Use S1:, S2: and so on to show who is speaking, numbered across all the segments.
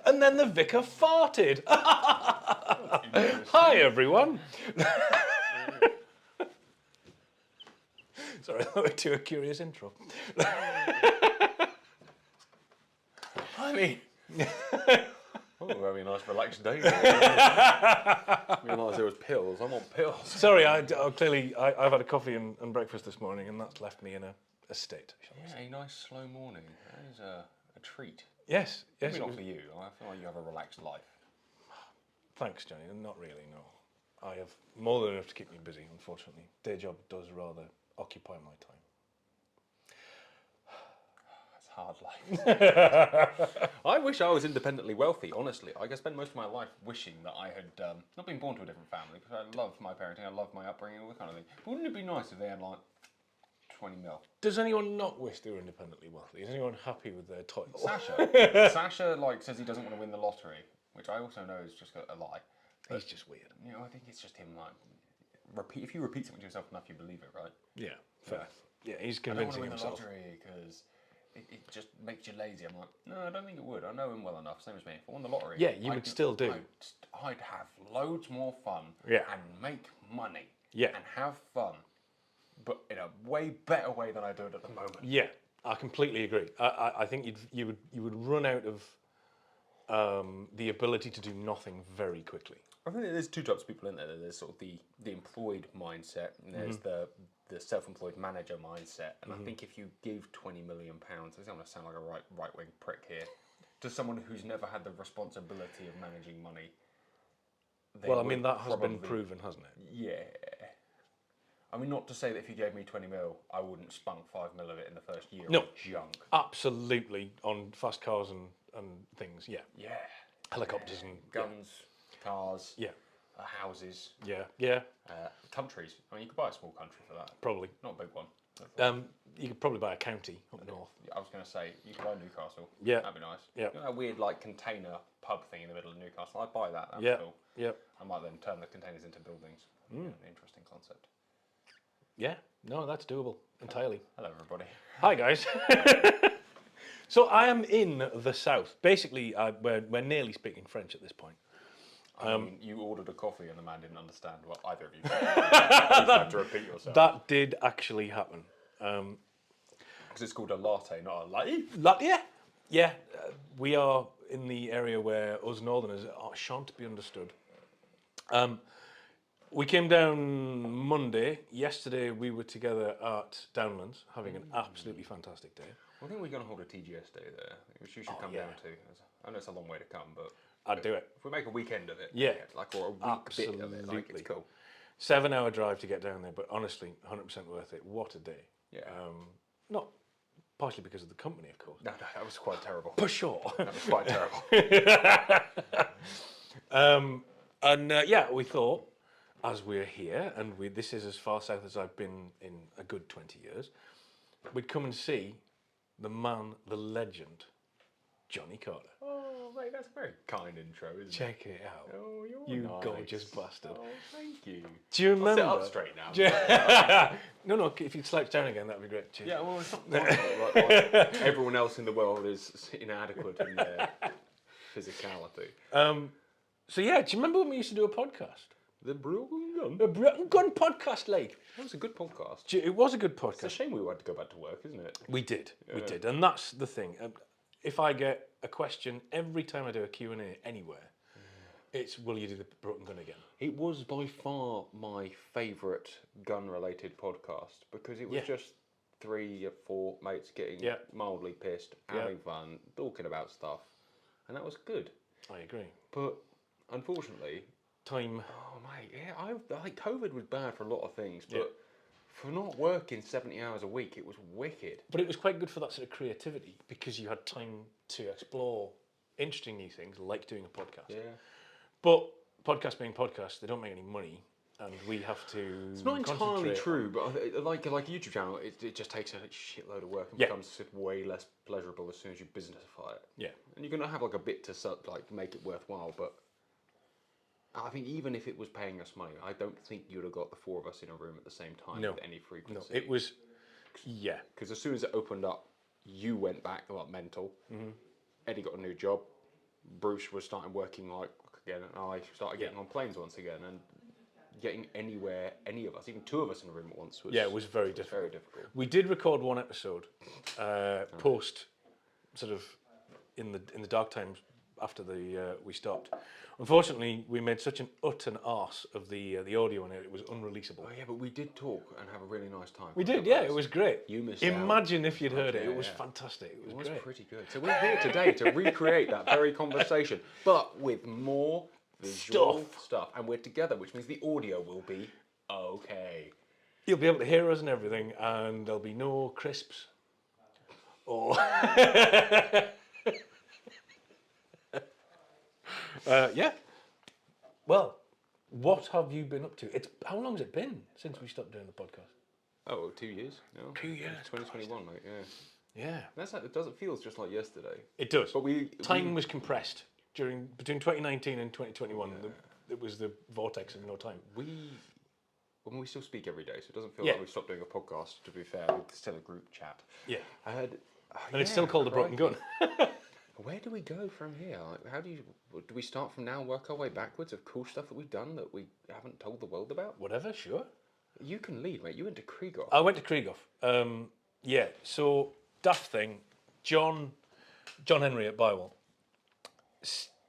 S1: And then the vicar farted. Hi, everyone. Sorry, that went to a curious intro. I mean...
S2: Oh, very nice relaxed day. Realised there was pills. I'm on pills.
S1: Sorry, I've had a coffee and breakfast this morning, and that's left me in a state.
S2: Yeah, a nice slow morning. That is a treat.
S1: Yes.
S2: Maybe not for you. I feel like you have a relaxed life.
S1: Thanks, Johnny. Not really, no. I have more than enough to keep me busy, unfortunately. Day job does rather occupy my time.
S2: It's hard life. I wish I was independently wealthy, honestly. I spend most of my life wishing that I had not been born to a different family, because I love my parenting, I love my upbringing, all that kind of thing. But wouldn't it be nice if they had, like, 20 mil?
S1: Does anyone not wish they were independently wealthy? Is anyone happy with their toil?
S2: Sasha, says he doesn't want to win the lottery, which I also know is just a lie.
S1: He's just weird.
S2: You know, I think it's just him, if you repeat something to yourself enough, you believe it, right?
S1: Yeah, fair. Yeah, he's
S2: I don't want to
S1: convincing
S2: win
S1: himself.
S2: the lottery because it just makes you lazy. I'm like, no, I don't think it would. I know him well enough, same as me. If I won the lottery...
S1: Yeah, you would still do.
S2: I'd have loads more fun and make money
S1: and
S2: have fun, but in a way better way than I do it at the moment.
S1: Yeah, I completely agree. I think you would run out of the ability to do nothing very quickly.
S2: I think there's two types of people in there. There's sort of the employed mindset, and there's the self-employed manager mindset. And I think if you give £20 million, I'm going to sound like a right-wing prick here, to someone who's never had the responsibility of managing money.
S1: Well, I mean, that has been proven, hasn't it?
S2: Yeah. I mean, not to say that if you gave me 20 mil, I wouldn't spunk 5 mil of it in the first year.
S1: No.
S2: Junk.
S1: Absolutely. On fast cars and things, yeah.
S2: Yeah.
S1: Helicopters and...
S2: Guns, cars,
S1: yeah.
S2: Houses.
S1: Yeah.
S2: Countries. I mean, you could buy a small country for that.
S1: Probably.
S2: Not a big one.
S1: You could probably buy a county up north.
S2: I was going to say, you could buy Newcastle.
S1: Yeah.
S2: That'd be nice.
S1: Yeah.
S2: You know that weird, container pub thing in the middle of Newcastle? I'd buy that. That'd be cool.
S1: Yeah.
S2: I might then turn the containers into buildings. An interesting concept.
S1: Yeah. No, that's doable. Entirely.
S2: Hello, everybody.
S1: Hi, guys. So I am in the south. Basically, we're nearly speaking French at this point.
S2: I mean, you ordered a coffee and the man didn't understand what either of you said. You had to repeat yourself.
S1: That did actually happen.
S2: Because it's called a latte, not a latte.
S1: Yeah. We are in the area where us northerners shan't be understood. We came down Monday. Yesterday we were together at Downlands, having an absolutely fantastic day.
S2: I think we're going to hold a TGS day there, which you should come down to. I know it's a long way to come, but...
S1: I'd do it.
S2: If we make a weekend of it, or a week bit of it, it's cool.
S1: 7-hour drive to get down there, but honestly, 100% worth it. What a day.
S2: Yeah.
S1: Not partially because of the company, of course.
S2: No, that was quite terrible.
S1: For sure.
S2: That was quite terrible.
S1: We thought, as we're here, and this is as far south as I've been in a good 20 years, we'd come and see the man, the legend, Jonny Carter.
S2: Oh, mate, that's a very kind intro, isn't it?
S1: Check it out.
S2: Oh, you're
S1: you
S2: nice.
S1: Gorgeous bastard.
S2: Oh, thank you.
S1: Do you remember?
S2: I'll sit up straight now.
S1: No, if you'd slouch down again, that'd be great. Cheers.
S2: Yeah, well, it's not possible. Everyone else in the world is inadequate in their physicality.
S1: Do you remember when we used to do a podcast?
S2: The Broken Gun?
S1: The Broken Gun podcast, like.
S2: That was a good podcast.
S1: It was a good podcast.
S2: It's a shame we had to go back to work, isn't it?
S1: We did, and that's the thing. If I get a question every time I do a Q&A anywhere, it's, will you do the Broken Gun again?
S2: It was by far my favourite gun-related podcast, because it was just 3 or 4 mates getting mildly pissed, having fun, talking about stuff, and that was good.
S1: I agree.
S2: But, unfortunately...
S1: Time.
S2: Oh, mate, COVID was bad for a lot of things, but for not working 70 hours a week, it was wicked.
S1: But it was quite good for that sort of creativity, because you had time to explore interesting new things, like doing a podcast.
S2: Yeah.
S1: But podcasts being podcasts, they don't make any money, and we have to.
S2: It's not entirely true, but like a YouTube channel, it just takes a shitload of work and becomes way less pleasurable as soon as you businessify it.
S1: Yeah.
S2: And you're gonna have a bit to make it worthwhile, but I think even if it was paying us money, I don't think you'd have got the 4 of us in a room at the same time with any frequency.
S1: No, it was.
S2: Because as soon as it opened up, you went back mental. Mm-hmm. Eddie got a new job. Bruce was starting working like again, and I started getting on planes once again, and getting anywhere, any of us, even two of us in a room at once, was
S1: it was very difficult.
S2: Very difficult.
S1: We did record one episode post, sort of in the dark times after we stopped. Unfortunately, we made such an utter arse of the audio in it; it was unreleasable.
S2: Oh yeah, but we did talk and have a really nice time.
S1: We did, yeah. It was great.
S2: You missed
S1: Imagine
S2: out.
S1: if you'd heard it.
S2: Yeah,
S1: It was fantastic. It was great.
S2: Pretty good. So we're here today to recreate that very conversation, but with more visual stuff. And we're together, which means the audio will be okay.
S1: You'll be able to hear us and everything, and there'll be no crisps. Or yeah. Well, what have you been up to? How long has it been since we stopped doing the podcast?
S2: Oh, 2 years. No.
S1: 2 years.
S2: 2021, mate. Yeah.
S1: Yeah.
S2: That's like, it doesn't feel just like yesterday.
S1: It does.
S2: But
S1: time was compressed between 2019 and 2021. It was the vortex of no time.
S2: When we still speak every day, so it doesn't feel like we've stopped doing a podcast. To be fair, it's still a group chat.
S1: Yeah.
S2: And
S1: it's still called The Broken Gun.
S2: Where do we go from here? Like, how do we start from now and work our way backwards of cool stuff that we've done that we haven't told the world about?
S1: Whatever, sure.
S2: You can lead, mate. You went to Krieghoff.
S1: I went to Krieghoff. Yeah, so daft thing, John Henry at Bywell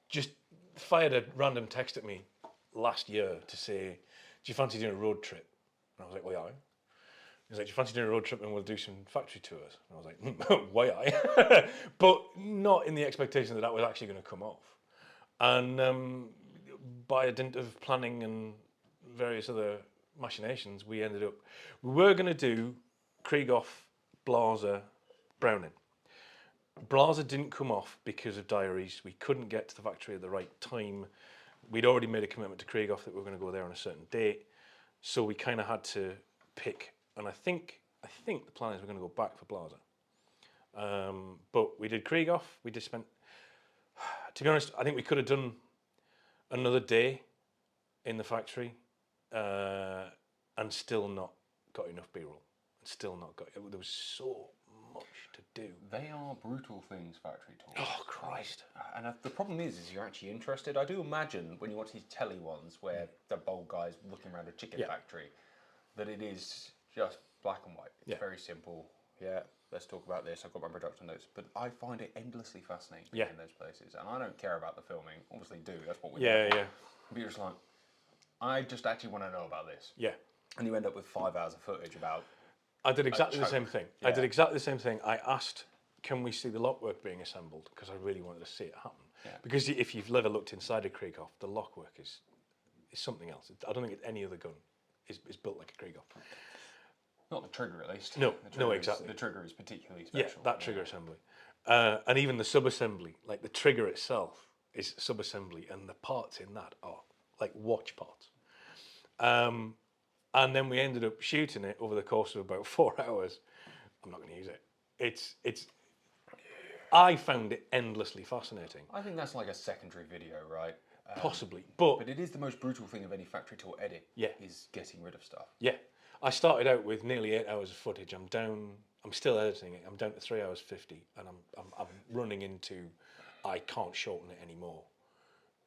S1: just fired a random text at me last year to say, do you fancy doing a road trip? And I was like, why I? He was like, do you fancy doing a road trip and we'll do some factory tours? And I was like, why I? But not in the expectation that was actually going to come off. And by a dint of planning and various other machinations, we were going to do Krieghoff, Blaser, Browning. Blaser didn't come off because of diaries. We couldn't get to the factory at the right time. We'd already made a commitment to Krieghoff that we were going to go there on a certain date. So we kind of had to pick. And I think the plan is we're going to go back for Blaser. But we did Krieghoff. We just spent, to be honest, I think we could have done another day in the factory and still not got enough B-roll. Still not got it. There was so much to do.
S2: They are brutal things, factory tours.
S1: Oh, Christ.
S2: And the problem is you're actually interested. I do imagine when you watch these telly ones where the bold guy's looking around a chicken factory, that it is just black and white. It's very simple. Yeah, let's talk about this. I've got my production notes. But I find it endlessly fascinating being in those places. And I don't care about the filming. Obviously do. That's what we do.
S1: Yeah.
S2: But you're just like, I just actually want to know about this.
S1: Yeah.
S2: And you end up with 5 hours of footage about...
S1: I did exactly the same thing. Yeah. I did exactly the same thing. I asked, can we see the lockwork being assembled? Because I really wanted to see it happen. Yeah. Because if you've ever looked inside a Krieghoff, the lockwork is something else. I don't think any other gun is built like a Krieghoff.
S2: Not the trigger, at least.
S1: No, exactly.
S2: The trigger is particularly special.
S1: Yeah, that trigger assembly. And even the sub-assembly, like the trigger itself is sub-assembly, and the parts in that are like watch parts. And then we ended up shooting it over the course of about 4 hours. I'm not going to use it. It's. I found it endlessly fascinating.
S2: I think that's like a secondary video, right?
S1: Possibly, but
S2: it is the most brutal thing of any factory tour edit. Yeah, is getting rid of stuff.
S1: Yeah, I started out with nearly 8 hours of footage. I'm still editing it. I'm down to 3 hours 50, and I'm running into I can't shorten it anymore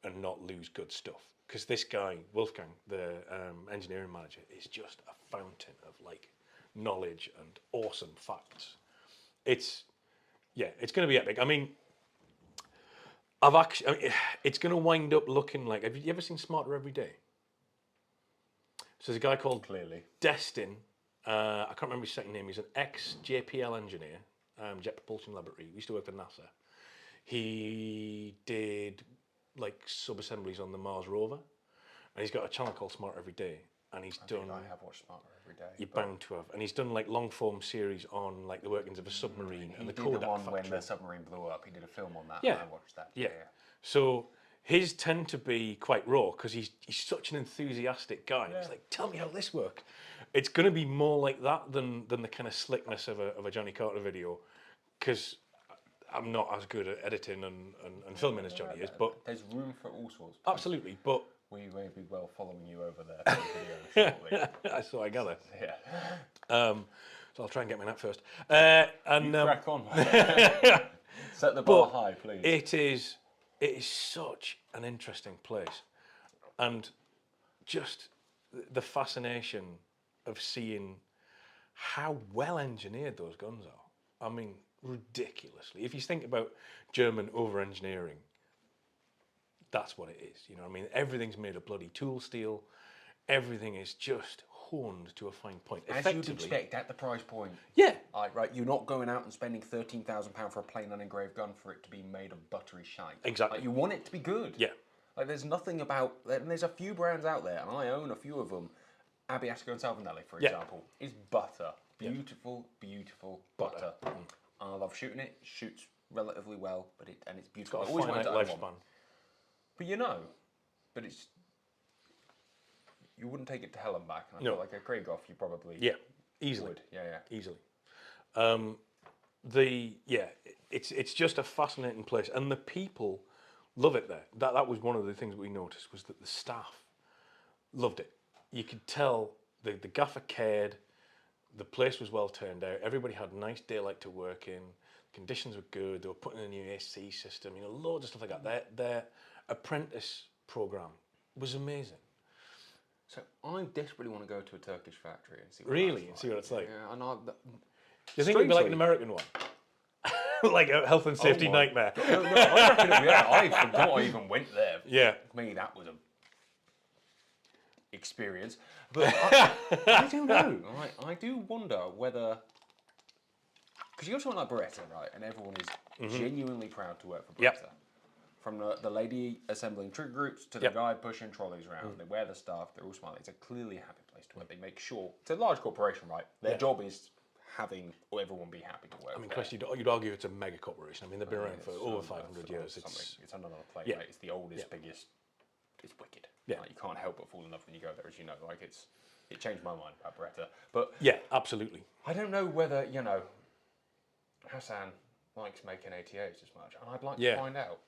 S1: and not lose good stuff. Because this guy, Wolfgang, the engineering manager, is just a fountain of like knowledge and awesome facts. It's going to be epic. I mean, it's going to wind up looking like. Have you ever seen Smarter Every Day? So there's a guy called Destin. I can't remember his second name. He's an ex-JPL engineer, Jet Propulsion Laboratory. He used to work for NASA. He did like sub-assemblies on the Mars rover, and he's got a channel called Smart Every Day, and he's done.
S2: I have watched Smarter Every Day.
S1: You're bound to have, and he's done like long-form series on like the workings of a submarine and the
S2: did
S1: Kodak
S2: the one
S1: factory.
S2: when the submarine blew up. He did a film on that.
S1: Yeah,
S2: and I watched that.
S1: Yeah. So his tend to be quite raw because he's such an enthusiastic guy. Yeah. He's like, tell me how this worked. It's going to be more like that than the kind of slickness of a Jonny Carter video, because I'm not as good at editing and filming as Jonny is, but
S2: there's room for all sorts.
S1: Absolutely, but
S2: we may be well following you over there for the video shortly.
S1: That's what I gather.
S2: Yeah.
S1: So I'll try and get my nap first. And
S2: you crack on. Set the bar high, please.
S1: It is it is such an interesting place, and just the fascination of seeing how well engineered those guns are. I mean, ridiculously. If you think about German over-engineering, that's what it is. You know what I mean? Everything's made of bloody tool steel. Everything is just honed to a fine point.
S2: As you'd expect at the price point.
S1: Yeah.
S2: Right, you're not going out and spending £13,000 for a plain unengraved gun for it to be made of buttery shite.
S1: Exactly.
S2: Like, you want it to be good.
S1: Yeah.
S2: Like, there's nothing about... And there's a few brands out there, and I own a few of them. Abbiatico and Salvinelli, for example, is butter. Beautiful, beautiful butter. I love shooting it. It shoots relatively well, but it's beautiful.
S1: It's got a finite lifespan.
S2: But but it's... You wouldn't take it to hell and back. And I feel like a Krieghoff, you probably
S1: easily
S2: would. Yeah,
S1: easily. It's just a fascinating place, and the people love it there. That was one of the things we noticed, was that the staff loved it. You could tell the gaffer cared. The place was well turned out. Everybody had nice daylight to work in. Conditions were good. They were putting in a new AC system. You know, loads of stuff like that. Their apprentice program was amazing.
S2: So I desperately want to go to a Turkish factory and see what
S1: See what it's like.
S2: Yeah, and
S1: Do you think it'd be like an American one? Like a health and safety nightmare?
S2: No, I reckon it'd be that. I forgot I even went there.
S1: Yeah.
S2: Maybe that was a experience. But I don't know. I do wonder whether... Because you got someone like Beretta, right? And everyone is genuinely proud to work for Beretta.
S1: Yep.
S2: From the lady assembling trigger groups to the guy pushing trolleys around. They wear the stuff. They're all smiling. It's a clearly happy place to work. They make sure... It's a large corporation, right? Their job is having everyone be happy to work.
S1: I mean, Chris, you'd argue it's a mega corporation. I mean, they've been around for over 500 years.
S2: It's another place,
S1: Yeah.
S2: right? It's the oldest, biggest. It's wicked.
S1: Yeah.
S2: Like, you can't help but fall in love when you go there, as you know. Like, it changed my mind about Beretta. But
S1: yeah, absolutely.
S2: I don't know whether, Hassan likes making ATAs as much, and I'd like to find out,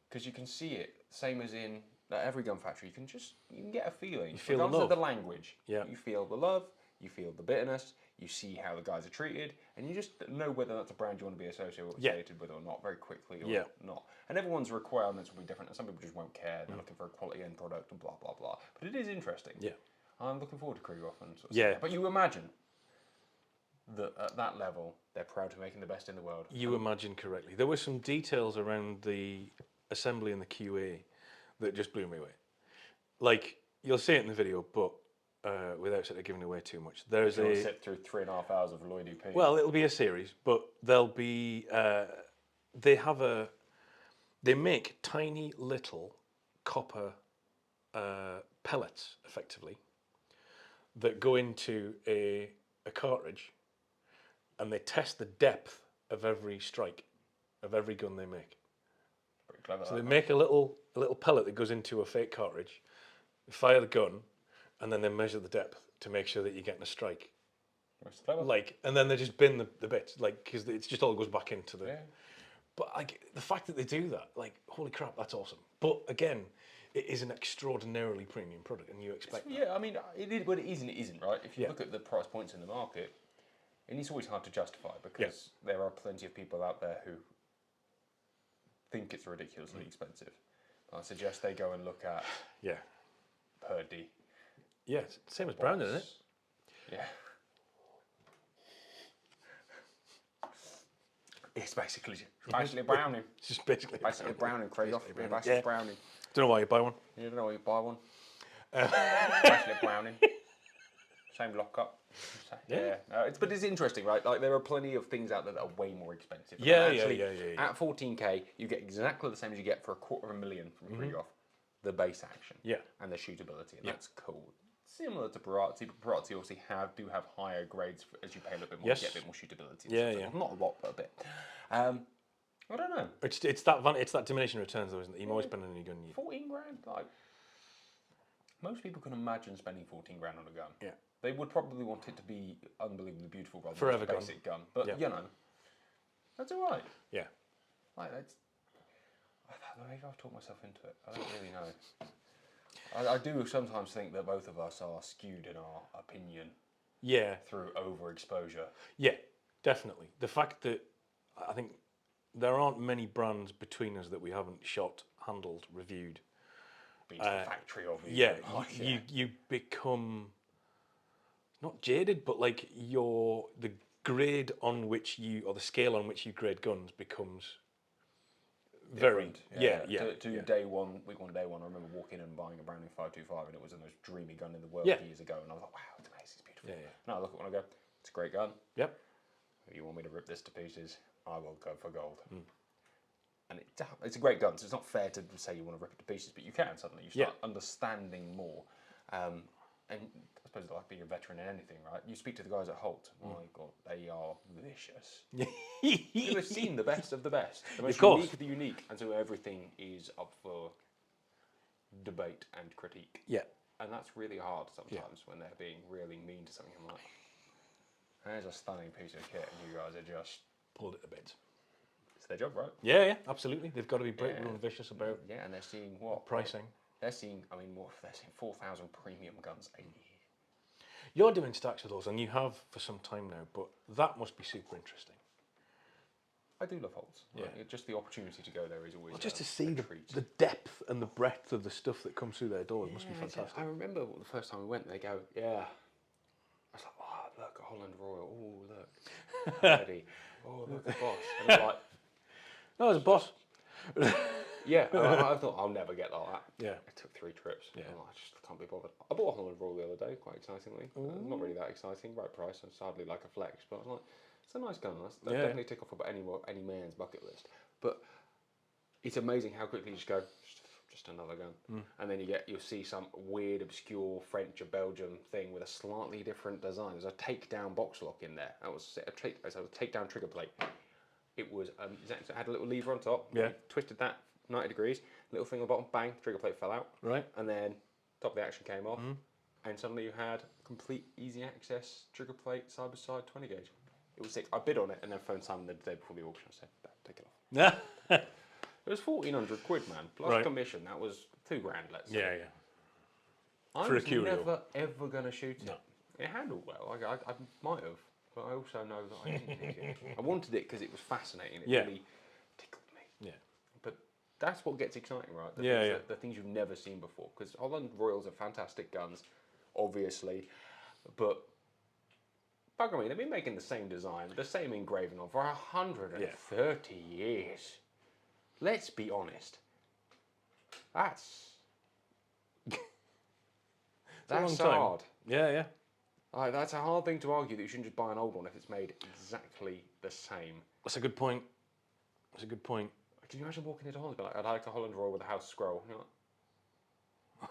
S2: because you can see it, same as in every gun factory. You can get a feeling. You
S1: feel the love.
S2: Of the language.
S1: Yeah.
S2: You feel the love. You feel the bitterness. You see how the guys are treated, and you just know whether that's a brand you want to be associated with or not very quickly or not. And everyone's requirements will be different, and some people just won't care. They're looking for a quality end product and blah blah blah. But it is interesting.
S1: Yeah.
S2: I'm looking forward to Krieghoff and sort of stuff. But you imagine that at that level, they're proud to making the best in the world.
S1: You imagine correctly. There were some details around the assembly and the QA that just blew me away. Like, you'll see it in the video, but without sort of giving away too much. There's
S2: You'll sit through 3.5 hours of Lloyd EP.
S1: Well, it'll be a series, but there'll be... They make tiny little copper pellets, effectively, that go into a cartridge, and they test the depth of every strike of every gun they make.
S2: Pretty clever.
S1: So they make a little pellet that goes into a fake cartridge, fire the gun, and then they measure the depth to make sure that you're getting a strike.
S2: That's clever.
S1: Like, and then they just bin the bits, like, because it just all goes back into the...
S2: Yeah.
S1: But like, the fact that they do that, like, holy crap, that's awesome. But again, it is an extraordinarily premium product, and you expect that.
S2: Yeah, I mean, it is, but it isn't, right? If you look at the price points in the market, and it's always hard to justify, because there are plenty of people out there who think it's ridiculously expensive. But I suggest they go and look at Purdy.
S1: Yeah, it's the same as Browning, isn't it?
S2: Yeah. It's basically Browning.
S1: It's just basically
S2: Browning, Krieghoff.
S1: Yeah.
S2: Browning.
S1: Don't know why you buy one.
S2: You don't know why you buy one. Basically Browning. Same lockup.
S1: Yeah.
S2: But it's interesting, right? Like, there are plenty of things out there that are way more expensive.
S1: Yeah.
S2: At 14k, you get exactly the same as you get for $250,000 from Krieghoff. The base action.
S1: Yeah.
S2: And the shootability. And that's cool. Similar to Perazzi, but Perazzi obviously do have higher grades as you pay a little bit more, you get a bit more shootability.
S1: Yeah.
S2: Not a lot, but a bit. I don't know.
S1: It's that diminishing returns, though, isn't it? You're always spending on your gun.
S2: 14 grand, like, most people can imagine spending 14 grand on a gun.
S1: Yeah.
S2: They would probably want it to be unbelievably beautiful rather
S1: Forever
S2: than a basic gun. But that's all right.
S1: Yeah.
S2: Like, maybe I've talked myself into it. I don't really know. I do sometimes think that both of us are skewed in our opinion.
S1: Yeah.
S2: Through overexposure.
S1: Yeah, definitely. The fact that I think there aren't many brands between us that we haven't shot handled, reviewed.
S2: Been to the factory of it.
S1: Yeah,
S2: Oh,
S1: you become not jaded, but like the grade on which you, or the scale on which you grade guns becomes very
S2: Different. To day one, week one, day one. I remember walking in and buying a Browning 525, and it was the most dreamy gun in the world years ago. And I was like, wow, it's amazing, it's beautiful.
S1: Yeah.
S2: Now I look at it and I go, it's a great gun.
S1: Yep.
S2: If you want me to rip this to pieces, I will go for gold. And it's a great gun, so it's not fair to say you want to rip it to pieces, but you can suddenly. You start understanding more. And I suppose it's like being a veteran in anything, right? You speak to the guys at Holt, my God, they are vicious. You have seen the best of the best. The most unique of the unique, and so everything is up for debate and critique.
S1: Yeah.
S2: And that's really hard sometimes when they're being really mean to something. I'm like, there's a stunning piece of kit, and you guys are just...
S1: pulled it a bit.
S2: It's their job, right?
S1: Yeah, absolutely. They've got to be brutal and vicious about
S2: and they're seeing what?
S1: Pricing.
S2: They're seeing, I mean, they're seeing 4,000 premium guns a year.
S1: You're doing stacks of those, and you have for some time now, but that must be super interesting.
S2: I do love Holts. Yeah. Right? Just the opportunity to go there is always
S1: just to see the depth and the breadth of the stuff that comes through their doors must be fantastic.
S2: I remember the first time we went, they go, I was like, oh, look, a Holland Royal. Oh, look. Ready. Oh, look, a Boss. And I'm like...
S1: No, there's a Boss.
S2: I thought I'll never get like that.
S1: Yeah.
S2: I took 3 trips.
S1: Yeah.
S2: I just can't be bothered. I bought a Holland Royal the other day, quite excitingly. Not really that exciting, right price, and sadly like a flex, but I was like, it's a nice gun. That's definitely tick off about any man's bucket list. But it's amazing how quickly you just go, just another gun. And then you'll see some weird, obscure French or Belgium thing with a slightly different design. There's a takedown box lock in there. That was a takedown trigger plate. It was, it had a little lever on top.
S1: Yeah.
S2: You twisted that 90 degrees, little thing on the bottom, bang, trigger plate fell out.
S1: Right.
S2: And then top of the action came off. And suddenly you had complete easy access trigger plate side by side 20 gauge. It was sick. I bid on it and then phoned Simon the day before the auction. I said, take it off. It was 1,400 quid, man. Plus commission. That was $2,000, let's say.
S1: Yeah.
S2: I was never, ever going to shoot it. It handled well. I might have. But I also know that I didn't need it. I wanted it because it was fascinating. It really tickled me. Yeah. But that's what gets exciting, right? The things you've never seen before. Because Holland Royals are fantastic guns, obviously. But, bugger me, they've been making the same design, the same engraving on for 130 years. Let's be honest. That's
S1: a long time.
S2: hard.
S1: Yeah.
S2: That's a hard thing to argue that you shouldn't just buy an old one if it's made exactly the same.
S1: That's a good point.
S2: Can you imagine walking into Holland and be like, I'd like a Holland Royal with a house scroll? You're like,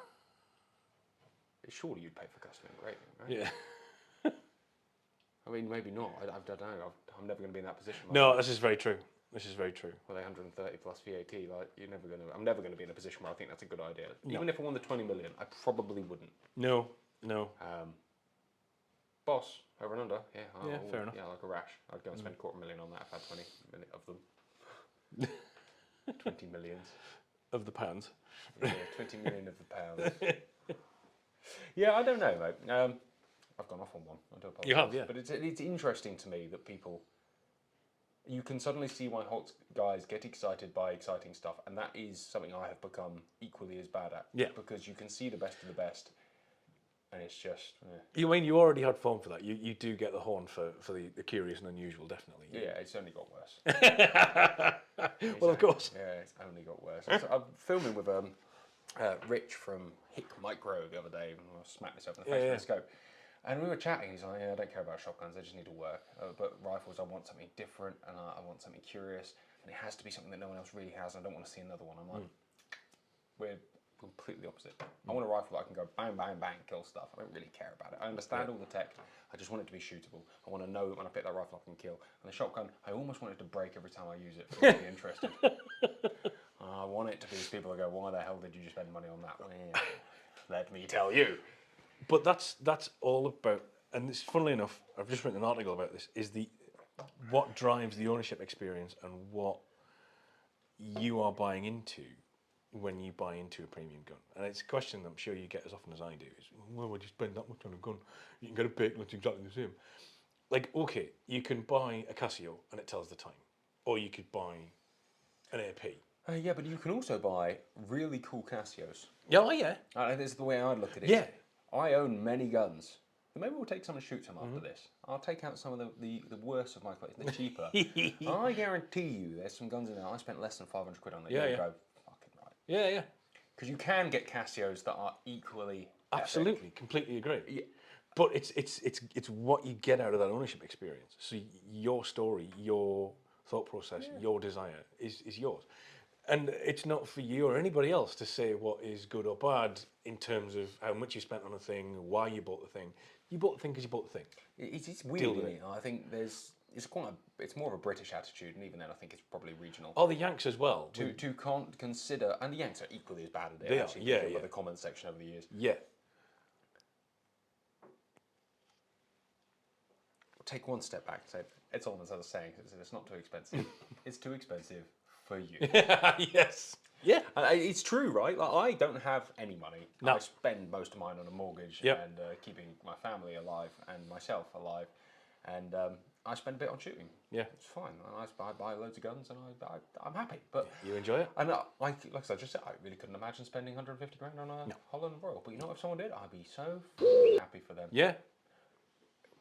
S2: surely you'd pay for custom engraving, right?
S1: Yeah.
S2: I mean, maybe not. I don't know. I'm never going to be in that position.
S1: No, this is very true.
S2: Well, 130 plus VAT, I'm never going to be in a position where I think that's a good idea. No. Even if I won the 20 million, I probably wouldn't.
S1: No.
S2: Boss, over and under,
S1: fair enough.
S2: Yeah, like a rash. I'd go and spend $250,000 on that if I had 20 million of them. 20 millions.
S1: Of the pounds.
S2: Yeah, 20 million of the pounds. Yeah, I don't know, mate. I've gone off on one. I do apologise.
S1: You have, yeah.
S2: But it's interesting to me that people... You can suddenly see why Holt guys get excited by exciting stuff, and that is something I have become equally as bad at.
S1: Yeah.
S2: Because you can see the best of the best, and it's just...
S1: You already had fun for that. You do get the horn for the curious and unusual, definitely.
S2: Yeah, it's only got worse.
S1: Well, of course.
S2: Yeah, it's only got worse. I'm filming with Rich from Hick Micro the other day, and I smacked myself in the face with the scope. And we were chatting, he's like, I don't care about shotguns, they just need to work. But rifles, I want something different, and I want something curious, and it has to be something that no one else really has, and I don't want to see another one. I'm like, we're completely opposite. I want a rifle that I can go bang, bang, bang, kill stuff. I don't really care about it. I understand all the tech, I just want it to be shootable. I want to know that when I pick that rifle up, I can kill. And the shotgun, I almost want it to break every time I use it for me to be interested. I want it to be people that go, why the hell did you just spend money on that? Well, let me tell you.
S1: But that's all about, and it's funnily enough, I've just written an article about this, is what drives the ownership experience and what you are buying into when you buy into a premium gun. And it's a question that I'm sure you get as often as I do, is, why would you spend that much on a gun? You can get a pick and it's exactly the same. Like, okay, you can buy a Casio and it tells the time. Or you could buy an AP
S2: Yeah, but you can also buy really cool Casios.
S1: Yeah, oh, yeah.
S2: This is the way I look at it.
S1: Yeah.
S2: I own many guns. Maybe we'll take some and shoot some after this. I'll take out some of the worst of my collection. They're cheaper. I guarantee you there's some guns in there I spent less than 500 quid on that
S1: Yeah,
S2: you'll
S1: yeah.
S2: go, fucking right.
S1: Yeah, yeah.
S2: Because you can get Casios that are equally
S1: Absolutely,
S2: epic.
S1: completely agree.
S2: Yeah.
S1: But it's what you get out of that ownership experience. So your story, your thought process, your desire is yours. And it's not for you or anybody else to say what is good or bad in terms of how much you spent on a thing, why you bought the thing. You bought the thing because you bought the thing.
S2: It's weird, isn't it? I think it's more of a British attitude, and even then I think it's probably regional.
S1: Oh, the Yanks as well.
S2: To can't consider, and the Yanks are equally as bad at it.
S1: They are,
S2: actually,
S1: yeah, yeah.
S2: The comment section over the years.
S1: Yeah.
S2: Take one step back and say, it's almost as I was saying, it's not too expensive. It's too expensive for you.
S1: Yes. Yeah.
S2: It's true, right? Like, I don't have any money.
S1: No.
S2: I spend most of mine on a mortgage
S1: Yep.
S2: and keeping my family alive and myself alive. And I spend a bit on shooting.
S1: Yeah.
S2: It's fine. And I buy loads of guns and I'm happy. But
S1: You enjoy it?
S2: and like I said, just said, I really couldn't imagine spending 150 grand on a Holland Royal. But you know, if someone did, I'd be so happy for them.
S1: Yeah.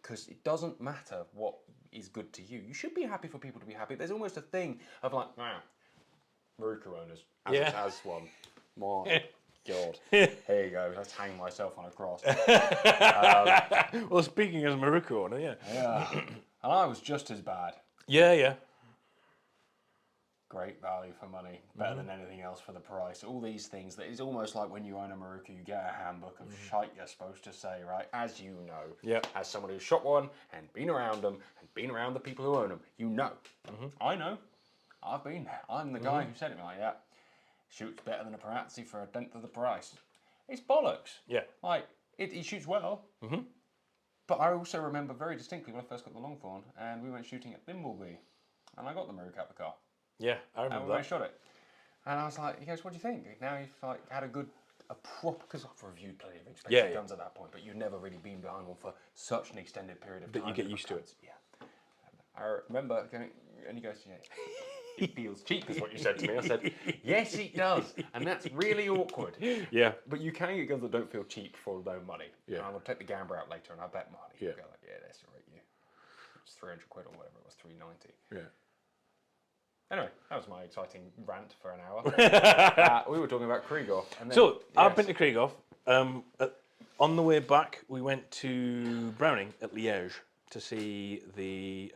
S2: Because it doesn't matter what is good to you. You should be happy for people to be happy. There's almost a thing of like, Maruku owners, as one. My God. Here you go. Let's hang myself on a cross.
S1: Well, speaking as a Maruku owner, yeah.
S2: Yeah. And I was just as bad.
S1: Yeah, yeah.
S2: Great value for money. Better than anything else for the price. All these things that it's almost like when you own a Maruku, you get a handbook of shite you're supposed to say, right? As you know.
S1: Yep.
S2: As someone who's shot one and been around them and been around the people who own them, you know. I know. I've been there. I'm the guy who said it like that. Shoots better than a Pattison for a tenth of the price. It's bollocks.
S1: Yeah.
S2: Like, he shoots well. But I also remember very distinctly when I first got the Longthorn and we went shooting at Thimbleby. And I got the Maruku out the car.
S1: Yeah, I
S2: And
S1: remember
S2: we went and
S1: that.
S2: shot it. And I was like, he goes, what do you think? Now you've like had a proper, because I've reviewed plenty of expensive guns at that point, but you've never really been behind one for such an extended period of time.
S1: That you get used to it.
S2: Yeah. I remember going, and he goes, yeah, it feels cheap is what you said to me. I said, yes, it does. And that's really awkward.
S1: Yeah.
S2: But you can get guns that don't feel cheap for no money.
S1: Yeah.
S2: And I'm going to take the Gamber out later and I bet money.
S1: Yeah.
S2: You go like, yeah, that's right, you. It's 300 quid or whatever, it was 390.
S1: Yeah.
S2: Anyway, that was my exciting rant for an hour. We were talking about Krieghoff. And then,
S1: So, I've been to Krieghoff. On the way back, we went to Browning at Liège to see the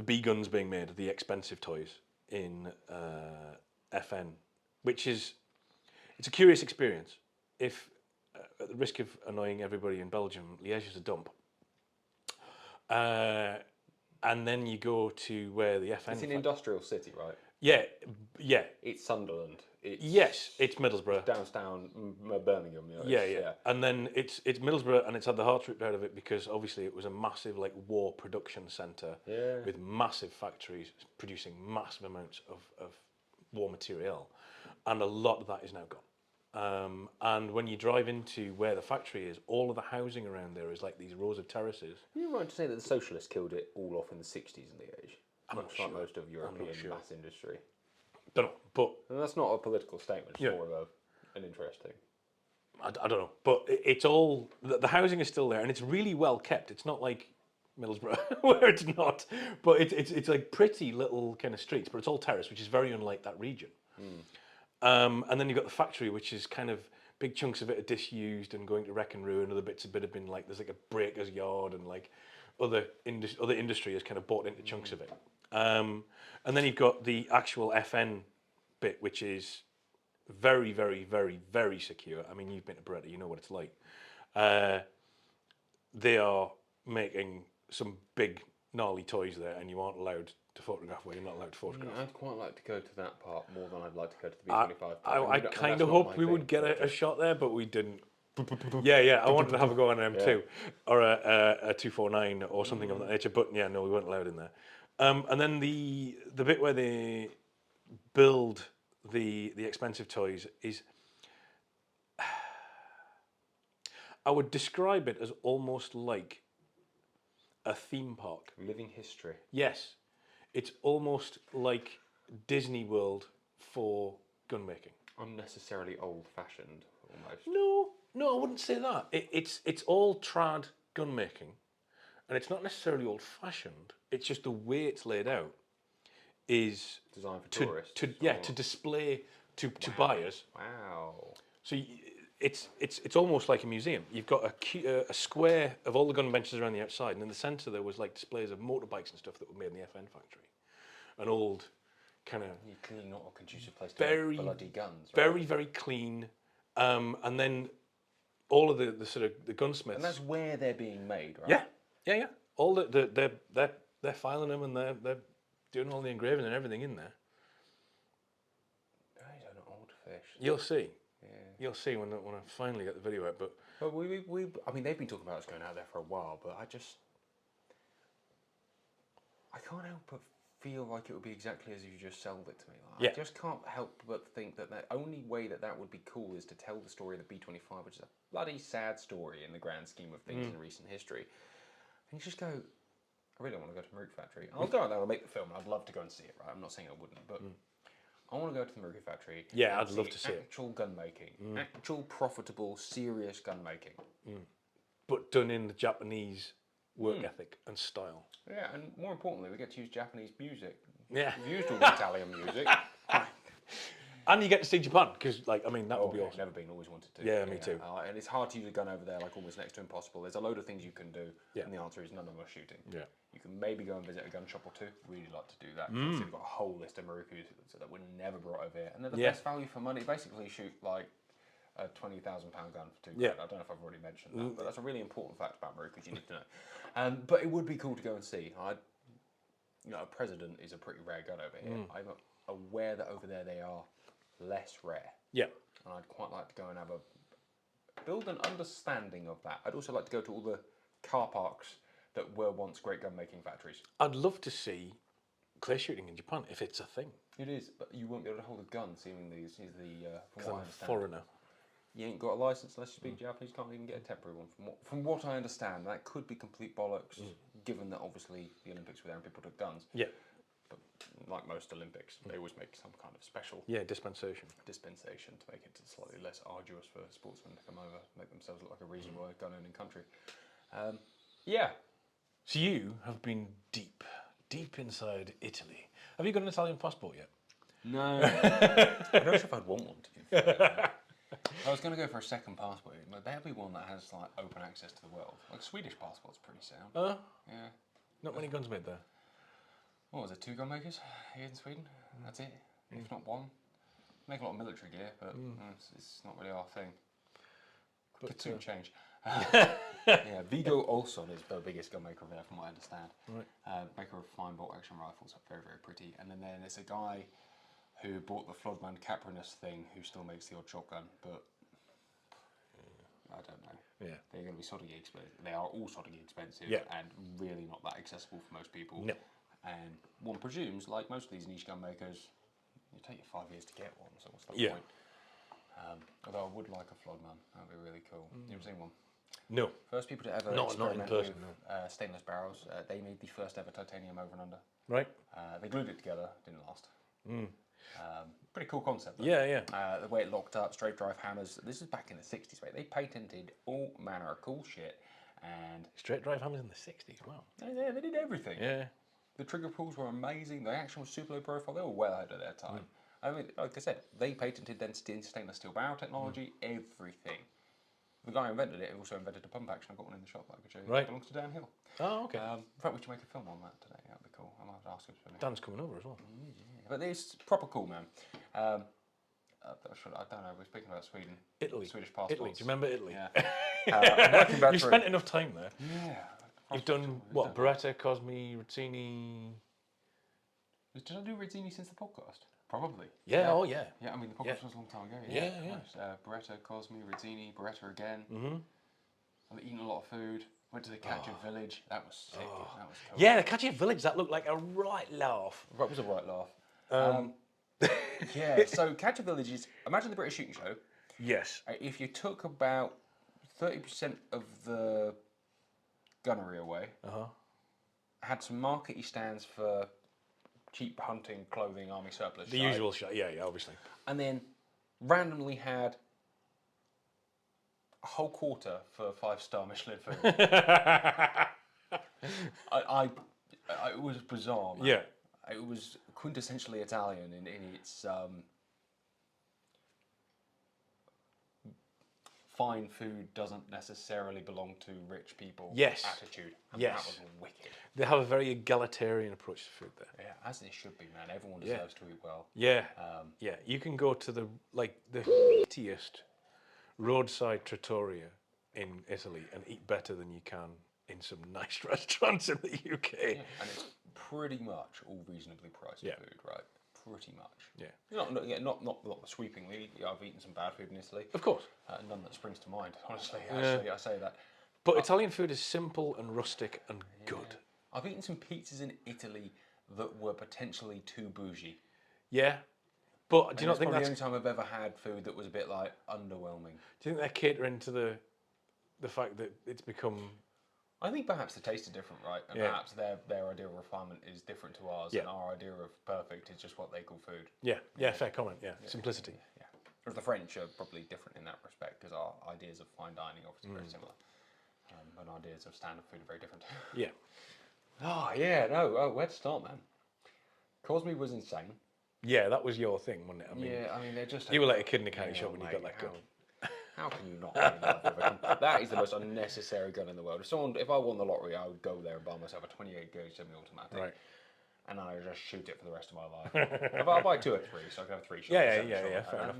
S1: B guns being made, the expensive toys in FN, which is it's a curious experience. If at the risk of annoying everybody in Belgium, Liège is a dump. And then you go to where the FN.
S2: It's an industrial city, right?
S1: Yeah, yeah.
S2: It's Sunderland. It's
S1: It's Middlesbrough.
S2: downtown Birmingham. You know,
S1: Yeah. And then it's Middlesbrough, and it's had the heart ripped out of it because obviously it was a massive like war production centre with massive factories producing massive amounts of war material, and a lot of that is now gone. And when you drive into where the factory is, all of the housing around there is like these rows of terraces.
S2: You're right to say that the socialists killed it all off in the 60s in Liège.
S1: I'm not
S2: Much
S1: sure.
S2: like most of European
S1: sure.
S2: mass industry.
S1: Don't know, but
S2: And that's not a political statement, it's
S1: Yeah.
S2: more of an interesting.
S1: I don't know. But it's all the housing is still there, and it's really well kept. It's not like Middlesbrough where it's not, but it's like pretty little kind of streets, but it's all terrace, which is very unlike that region. And then you've got the factory, which is kind of big chunks of it are disused and going to wreck and ruin. Other bits have been like there's like a breaker's yard and like other industry has kind of bought into chunks of it. And then you've got the actual FN bit, which is very, very, very, very secure. I mean, you've been to Beretta, you know what it's like. They are making some big, gnarly toys there, and you aren't allowed to photograph where you're not allowed to photograph.
S2: I'd quite like to go to that part more than I'd like to go to the B-25 part.
S1: I kind of hoped we would get a shot there, but we didn't. Yeah, I wanted to have a go on an M2 or a 249 or something of that nature, but yeah, no, we weren't allowed in there. And then the bit where they build the expensive toys is, I would describe it as almost like a theme park.
S2: Living history.
S1: Yes, it's almost like Disney World for gun making.
S2: Unnecessarily old-fashioned, almost.
S1: No, I wouldn't say that. It's all trad gun making, and it's not necessarily old-fashioned. It's just the way it's laid out is
S2: Designed for
S1: to
S2: tourists.
S1: to display to buyers.
S2: Wow.
S1: So it's almost like a museum. You've got a square of all the gun benches around the outside, and in the centre there was like displays of motorbikes and stuff that were made in the FN factory. An old kind of
S2: Clearly not a conducive place to
S1: very
S2: make bloody guns. Right?
S1: very very clean, and then all of the sort of the gunsmiths.
S2: And that's where they're being made, right?
S1: Yeah. All they're filing them and they're doing all the engraving and everything in there.
S2: Those are old fish.
S1: You'll see.
S2: Yeah.
S1: You'll see when I finally get the video out. But
S2: I mean, they've been talking about us going out there for a while, but I can't help but feel like it would be exactly as you just sold it to me. Like,
S1: Yeah.
S2: I just can't help but think that the only way that would be cool is to tell the story of the B-25, which is a bloody sad story in the grand scheme of things in recent history. And you just go, I really want to go to the Maruki factory. I'll go out there and make the film. I'd love to go and see it, right? I'm not saying I wouldn't, but I want to go to the Maruki factory.
S1: Yeah,
S2: and
S1: I'd love to see it.
S2: actual gun making, actual profitable, serious gun making.
S1: but done in the Japanese work ethic and style.
S2: Yeah, and more importantly, we get to use Japanese music.
S1: Yeah.
S2: We've used all the Italian music.
S1: And you get to see Japan because, like, I mean, that would be awesome.
S2: Never been, always wanted to.
S1: Yeah, me too.
S2: And it's hard to use a gun over there, like almost next to impossible. There's a load of things you can do, and the answer is none of them are shooting.
S1: Yeah.
S2: You can maybe go and visit a gun shop or two. Really like to do that. So we've got a whole list of Marukus that were never brought over here, and they're the best value for money. Basically, shoot like a £20,000 gun for £2 grand. I don't know if I've already mentioned that, but that's a really important fact about Marukus you need to know. But it would be cool to go and see. A President is a pretty rare gun over here. I'm aware that over there they are less rare.
S1: Yeah.
S2: And I'd quite like to go and build an understanding of that. I'd also like to go to all the car parks that were once great gun making factories.
S1: I'd love to see clay shooting in Japan if it's a thing.
S2: It is, but you won't be able to hold a gun, seemingly, is the
S1: Because
S2: from what
S1: I'm
S2: I
S1: a
S2: understand.
S1: foreigner.
S2: You ain't got a license unless you speak Japanese. Can't even get a temporary one. From what I understand, that could be complete bollocks, given that obviously the Olympics were there and people took guns.
S1: Yeah.
S2: But like most Olympics, they always make some kind of special
S1: dispensation
S2: to make it slightly less arduous for sportsmen to come over, make themselves look like a reasonable gun-owning country.
S1: So you have been deep inside Italy. Have you got an Italian passport yet?
S2: No. I don't know if I'd want one, to be fair. I was going to go for a second passport, but there'll be one that has like open access to the world. Like Swedish passport's pretty sound. Yeah.
S1: Not many guns made there.
S2: What was it, 2 gun makers here in Sweden? That's it, if not one. Make a lot of military gear, but it's not really our thing. Could soon change. Yeah, Viggo Olsson is the biggest gun maker there, from what I understand. Right. Maker of fine bolt action rifles, very, very pretty. And then there's a guy who bought the Flodman Caprinus thing, who still makes the odd shotgun, but I don't know.
S1: Yeah.
S2: They're going to be sodding expensive. They are all sodding expensive and really not that accessible for most people.
S1: No.
S2: And one presumes, like most of these niche gun makers, it take you 5 years to get one, so what's the point? Although I would like a Flodman, that would be really cool. You ever seen one?
S1: No.
S2: First people to ever experiment with stainless barrels. They made the first ever titanium over and under.
S1: Right.
S2: They glued it together, didn't last. Pretty cool concept. Though.
S1: Yeah.
S2: The way it locked up, straight drive hammers. This is back in the 60s, mate. They patented all manner of cool shit. And
S1: straight drive hammers in the 60s, wow.
S2: Yeah, they did everything.
S1: Yeah.
S2: The trigger pulls were amazing. The action was super low profile. They were well ahead of their time. I mean, like I said, they patented density and stainless steel barrel technology, everything. The guy who invented it also invented a pump action. I've got one in the shop that I could show you.
S1: Right.
S2: It belongs to Dan Hill.
S1: Oh, okay.
S2: In fact, we should make a film on that today. That'd be cool. I might have to ask him for me.
S1: Dan's coming over as well.
S2: Yeah. But it's proper cool, man. I don't know. We're speaking about Sweden.
S1: Italy.
S2: Swedish passports.
S1: Italy. Do you remember Italy?
S2: Yeah.
S1: You've spent enough time there.
S2: Yeah.
S1: You've done what? Beretta, Cosmi, Rizzini.
S2: Did I do Rizzini since the podcast? Probably.
S1: Yeah. Oh, yeah.
S2: Yeah. I mean, the podcast was a long time ago.
S1: Yeah.
S2: Beretta, Cosmi, Rizzini, Beretta again. I've eaten a lot of food. Went to the Catcher Village. That was sick. That was cool.
S1: Yeah, the Catcher Village. That looked like a right laugh.
S2: That was a right laugh. Yeah. So Catcher Village is, imagine the British shooting show.
S1: Yes.
S2: If you took about 30% of the gunnery away, had some markety stands for cheap hunting clothing, army surplus.
S1: The usual shot, yeah, obviously.
S2: And then randomly had a whole quarter for 5-star Michelin food. It was bizarre, man.
S1: Yeah.
S2: It was quintessentially Italian in its fine food doesn't necessarily belong to rich people attitude. And that was wicked.
S1: They have a very egalitarian approach to food there.
S2: Yeah, as it should be, man. Everyone deserves to eat well.
S1: Yeah, yeah. You can go to the shittiest roadside trattoria in Italy and eat better than you can in some nice restaurants in the UK.
S2: Yeah, and it's pretty much all reasonably priced food, right? Pretty much.
S1: Yeah.
S2: Not sweepingly. I've eaten some bad food in Italy.
S1: Of course.
S2: None that springs to mind, honestly. Actually, I say that.
S1: But Italian food is simple and rustic and good.
S2: I've eaten some pizzas in Italy that were potentially too bougie.
S1: Yeah. But do you not think
S2: that's
S1: that's
S2: the only time I've ever had food that was a bit like underwhelming?
S1: Do you think they're catering to the fact that it's become?
S2: I think perhaps the taste is different, right? And perhaps their idea of refinement is different to ours, and our idea of perfect is just what they call food.
S1: Yeah, fair comment. Yeah, simplicity.
S2: Yeah. Whereas the French are probably different in that respect, because our ideas of fine dining are obviously very similar, and ideas of standard food are very different.
S1: Yeah.
S2: Where to start, man? Cosme was insane.
S1: Yeah, that was your thing, wasn't it? I mean,
S2: they're just...
S1: You were like a kid in a candy shop when you got that gun.
S2: How can you not be in love with a gun? That is the most unnecessary gun in the world. If I won the lottery, I would go there and buy myself a 28 gauge semi-automatic.
S1: Right.
S2: And I would just shoot it for the rest of my life. I'll buy 2 or 3, so I can have 3 shots.
S1: Yeah, fair enough.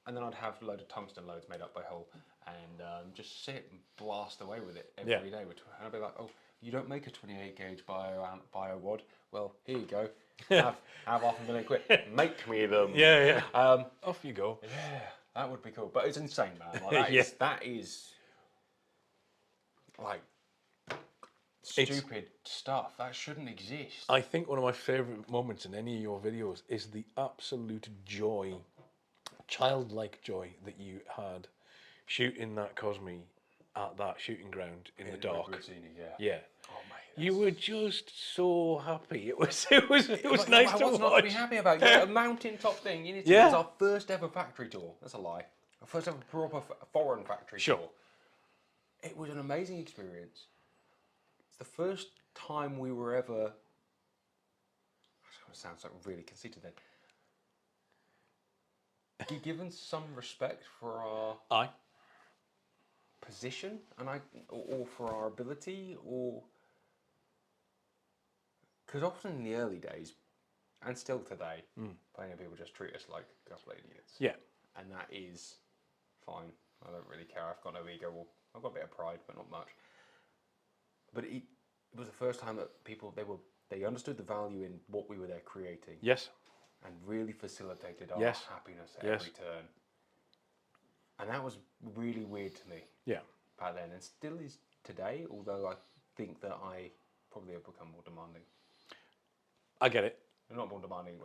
S2: And then I'd have a load of tungsten loads made up by Hull, and just sit and blast away with it every day. And I'd be like, oh, you don't make a 28 gauge bio wad? Well, here you go. Have £500,000. Make me them.
S1: Yeah. Off you go.
S2: Yeah, that would be cool. But it's insane, man. Like, that is like stupid stuff. That shouldn't exist.
S1: I think one of my favourite moments in any of your videos is the absolute joy, childlike joy that you had shooting that Cosme at that shooting ground in the dark.
S2: Rizzini,
S1: yeah.
S2: Oh, mate.
S1: You were just so happy. It was nice to watch.
S2: What's not to be happy about? Yeah, a mountaintop thing. It was our first ever factory tour. That's a lie. Our first ever proper foreign factory tour. It was an amazing experience. It's the first time we were ever... That sounds like really conceited then. Given some respect for our position or for our ability, or... Because often in the early days, and still today, plenty of people just treat us like a couple of idiots.
S1: Yeah.
S2: And that is fine. I don't really care. I've got no ego. Well, I've got a bit of pride, but not much. But it was the first time that people, they understood the value in what we were there creating.
S1: Yes.
S2: And really facilitated our happiness at every turn. And that was really weird to me.
S1: Yeah.
S2: Back then, and still is today, although I think that I probably have become more demanding.
S1: I get it.
S2: I'm not more demanding.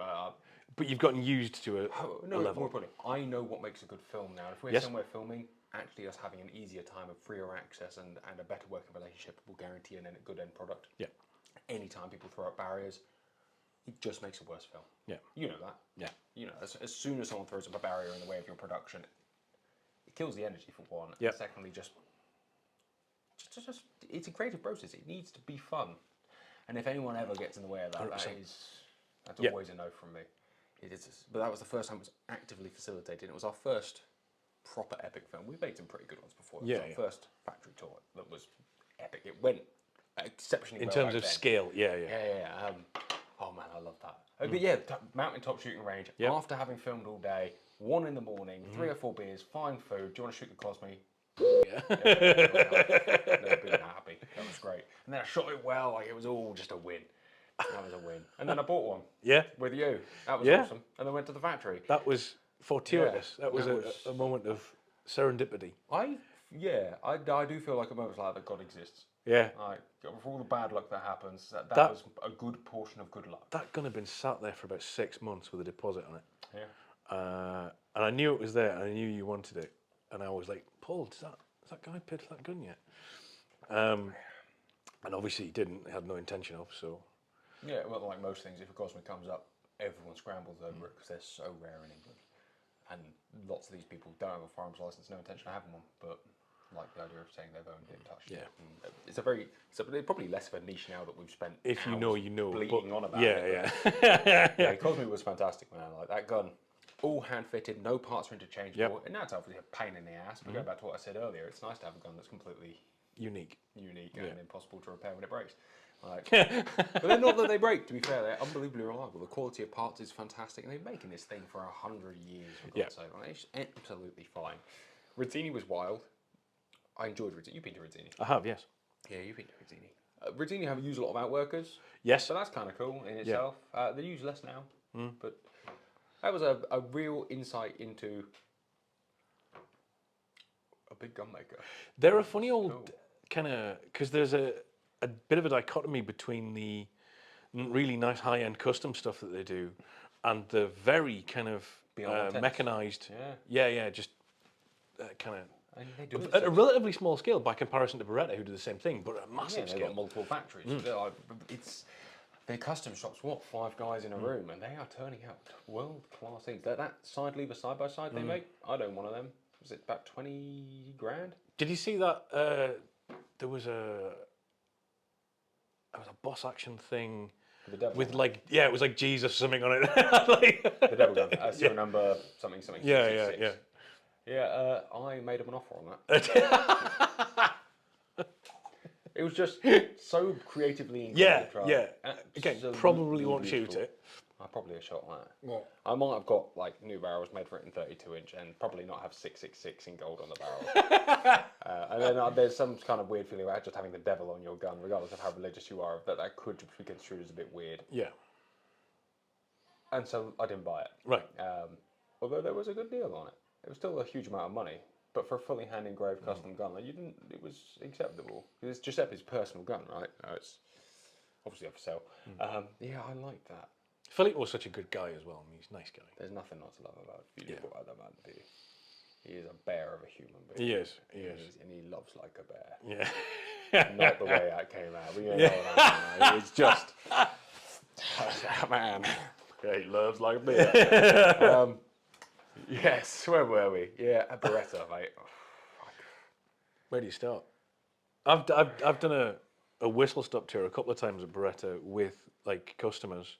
S1: But you've gotten used to a level.
S2: More importantly, I know what makes a good film now. If we're somewhere filming, actually us having an easier time of freer access and a better working relationship will guarantee a good end product.
S1: Yeah.
S2: Anytime people throw up barriers, it just makes a worse film.
S1: Yeah.
S2: You know that.
S1: Yeah.
S2: You know, as soon as someone throws up a barrier in the way of your production, it kills the energy for one.
S1: Yeah.
S2: And secondly, just it's a creative process. It needs to be fun. And if anyone ever gets in the way of that,
S1: 100%.
S2: that's always a no from me. But that was the first time it was actively facilitated. It was our first proper epic film. We've made some pretty good ones before. It was our first factory tour that was epic. It went exceptionally well.
S1: In terms of scale, yeah.
S2: Oh man, I love that. But yeah, mountaintop shooting range.
S1: Yep.
S2: After having filmed all day, 1 in the morning, 3 or 4 beers, fine food. Do you want to shoot the Cosme?
S1: Yeah.
S2: Never been that happy. That was great. And then I shot it well. Like, it was all just a win. That was a win. And then I bought one.
S1: Yeah.
S2: With you. That was awesome. And then went to the factory.
S1: That was fortuitous. That was a moment of serendipity.
S2: I do feel like a moment like that God exists.
S1: Yeah.
S2: Like, for all the bad luck that happens, that was a good portion of good luck.
S1: That gun had been sat there for about 6 months with a deposit on it.
S2: Yeah.
S1: And I knew it was there, and I knew you wanted it. And I was like, Paul, has that guy paid for that gun yet? And obviously he didn't. He had no intention of, so...
S2: Yeah, well, like most things, if a Cosmic comes up, everyone scrambles over it because they're so rare in England. And lots of these people don't have a firearms license, no intention of having one, but like the idea of saying they've owned it, touched it. And it's probably less of a niche now that we've spent
S1: If you
S2: hours
S1: know, you know.
S2: bleating on about
S1: Yeah,
S2: it.
S1: yeah.
S2: Yeah, Cosmic was fantastic, man. Like that gun, all hand fitted, no parts are interchangeable.
S1: Yep.
S2: And now it's obviously a pain in the ass, but going back to what I said earlier, it's nice to have a gun that's completely
S1: Unique.
S2: and impossible to repair when it breaks. Like, but they're not that they break, to be fair, they're unbelievably reliable. The quality of parts is fantastic, and they've been making this thing for 100 years, for God's sake. Like, it's absolutely fine. Rizzini was wild. I enjoyed Rizzini. You've been to Rizzini?
S1: I have, yes.
S2: Yeah, you've been to Rizzini. Rizzini have used a lot of outworkers.
S1: Yes.
S2: So that's kind of cool in itself. They use less now, but that was a real insight into a big gun maker.
S1: They're a funny old kind of, because there's a bit of a dichotomy between the really nice high-end custom stuff that they do and the very kind of mechanized, just kind of at a relatively small scale by comparison to Beretta, who do the same thing, but at a massive
S2: they've
S1: scale.
S2: got multiple factories. They're custom shops. What, 5 guys in a room, and they are turning out world-class things. That side lever side by side they make, I'd own one of them. Was it about 20 grand?
S1: Did you see that? There was a boss action thing with it was like Jesus or something on it.
S2: The devil gun. Serial number something.
S1: Yeah.
S2: Yeah, I made him an offer on that. It was just so creatively engaged.
S1: Yeah. Again, probably won't shoot it.
S2: I probably have shot that. I might have got like new barrels made for it in 32-inch and probably not have 666 in gold on the barrel. And then there's some kind of weird feeling about just having the devil on your gun, regardless of how religious you are, that could be construed as a bit weird.
S1: Yeah.
S2: And so I didn't buy it.
S1: Right.
S2: Although there was a good deal on it. It was still a huge amount of money. But for a fully hand engraved custom gun, it was acceptable. It's Giuseppe's personal gun, right? It's obviously up for sale. Yeah, I like that.
S1: Philippe was such a good guy as well. I mean, he's a nice guy.
S2: There's nothing not to love about beautiful other man, do you? He is a bear of a human being.
S1: He is.
S2: And he loves like a bear.
S1: Yeah.
S2: Not the way that came out. But you know what I mean. It's just, man. Yeah, he loves like a bear. Yes, where were we? Yeah, a Beretta, mate.
S1: Where do you start? I've done a whistle stop tour a couple of times at Beretta with like customers,